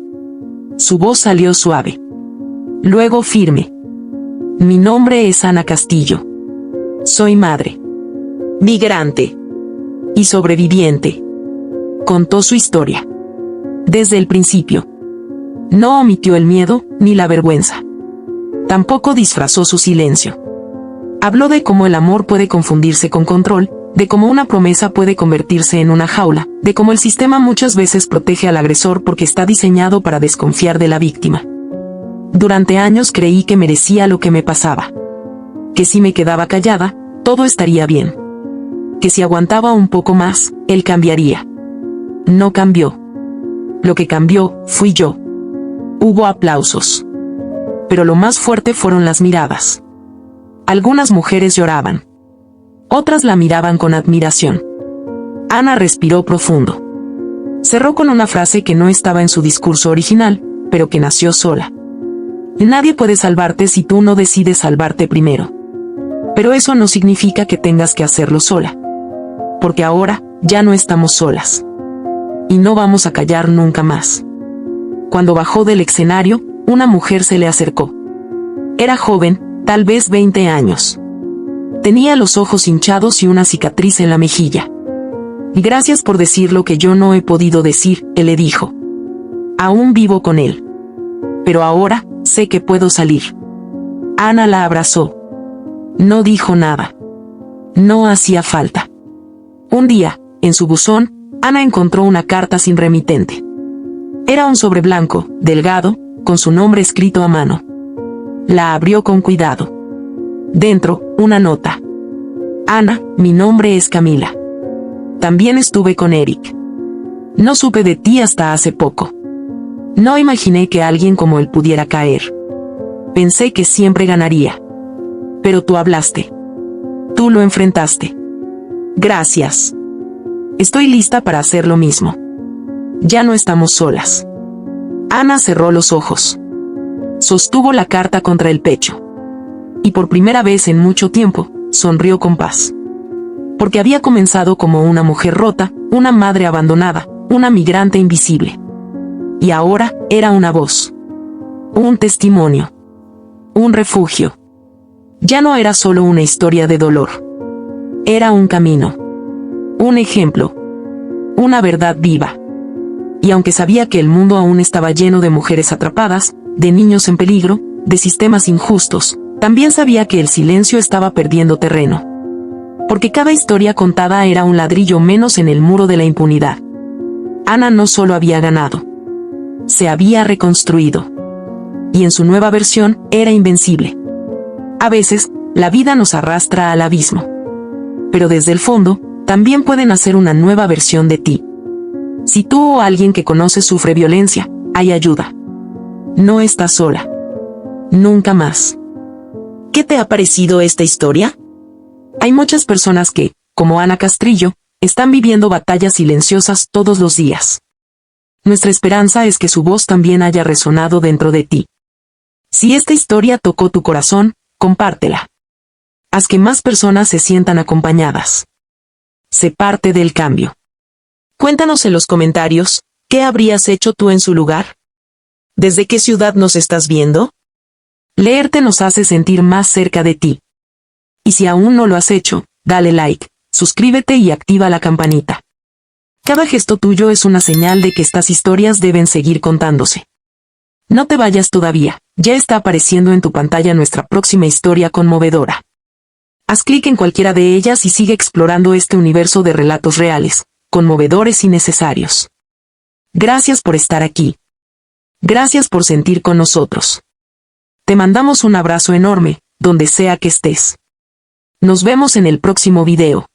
Su voz salió suave. Luego firme. Mi nombre es Ana Castillo. Soy madre, migrante y sobreviviente. Contó su historia. Desde el principio. No omitió el miedo ni la vergüenza. Tampoco disfrazó su silencio. Habló de cómo el amor puede confundirse con control, de cómo una promesa puede convertirse en una jaula, de cómo el sistema muchas veces protege al agresor porque está diseñado para desconfiar de la víctima. Durante años creí que merecía lo que me pasaba. Que si me quedaba callada, todo estaría bien. Que si aguantaba un poco más, él cambiaría. No cambió. Lo que cambió, fui yo. Hubo aplausos. Pero lo más fuerte fueron las miradas. Algunas mujeres lloraban. Otras la miraban con admiración. Ana respiró profundo. Cerró con una frase que no estaba en su discurso original, pero que nació sola. Nadie puede salvarte si tú no decides salvarte primero. Pero eso no significa que tengas que hacerlo sola. Porque ahora, ya no estamos solas. Y no vamos a callar nunca más. Cuando bajó del escenario, una mujer se le acercó. Era joven, tal vez 20 años. Tenía los ojos hinchados y una cicatriz en la mejilla. Gracias por decir lo que yo no he podido decir, él le dijo. Aún vivo con él. Pero ahora, sé que puedo salir. Ana la abrazó. No dijo nada. No hacía falta. Un día, en su buzón, Ana encontró una carta sin remitente. Era un sobre blanco, delgado, con su nombre escrito a mano. La abrió con cuidado. Dentro, una nota. Ana, mi nombre es Camila. También estuve con Eric. No supe de ti hasta hace poco. No imaginé que alguien como él pudiera caer. Pensé que siempre ganaría. Pero tú hablaste. Tú lo enfrentaste. Gracias. Estoy lista para hacer lo mismo. Ya no estamos solas. Ana cerró los ojos. Sostuvo la carta contra el pecho. Y por primera vez en mucho tiempo, sonrió con paz. Porque había comenzado como una mujer rota, una madre abandonada, una migrante invisible. Y ahora, era una voz. Un testimonio. Un refugio. Ya no era solo una historia de dolor. Era un camino. Un ejemplo. Una verdad viva. Y aunque sabía que el mundo aún estaba lleno de mujeres atrapadas, de niños en peligro, de sistemas injustos, también sabía que el silencio estaba perdiendo terreno. Porque cada historia contada era un ladrillo menos en el muro de la impunidad. Ana no solo había ganado. Se había reconstruido. Y en su nueva versión, era invencible. A veces, la vida nos arrastra al abismo. Pero desde el fondo, también pueden hacer una nueva versión de ti. Si tú o alguien que conoces sufre violencia, hay ayuda. No estás sola. Nunca más. ¿Qué te ha parecido esta historia? Hay muchas personas que, como Ana Castillo, están viviendo batallas silenciosas todos los días. Nuestra esperanza es que su voz también haya resonado dentro de ti. Si esta historia tocó tu corazón, compártela. Haz que más personas se sientan acompañadas. Sé parte del cambio. Cuéntanos en los comentarios, ¿qué habrías hecho tú en su lugar? ¿Desde qué ciudad nos estás viendo? Leerte nos hace sentir más cerca de ti. Y si aún no lo has hecho, dale like, suscríbete y activa la campanita. Cada gesto tuyo es una señal de que estas historias deben seguir contándose. No te vayas todavía, ya está apareciendo en tu pantalla nuestra próxima historia conmovedora. Haz clic en cualquiera de ellas y sigue explorando este universo de relatos reales, conmovedores y necesarios. Gracias por estar aquí. Gracias por sentir con nosotros. Te mandamos un abrazo enorme, donde sea que estés. Nos vemos en el próximo video.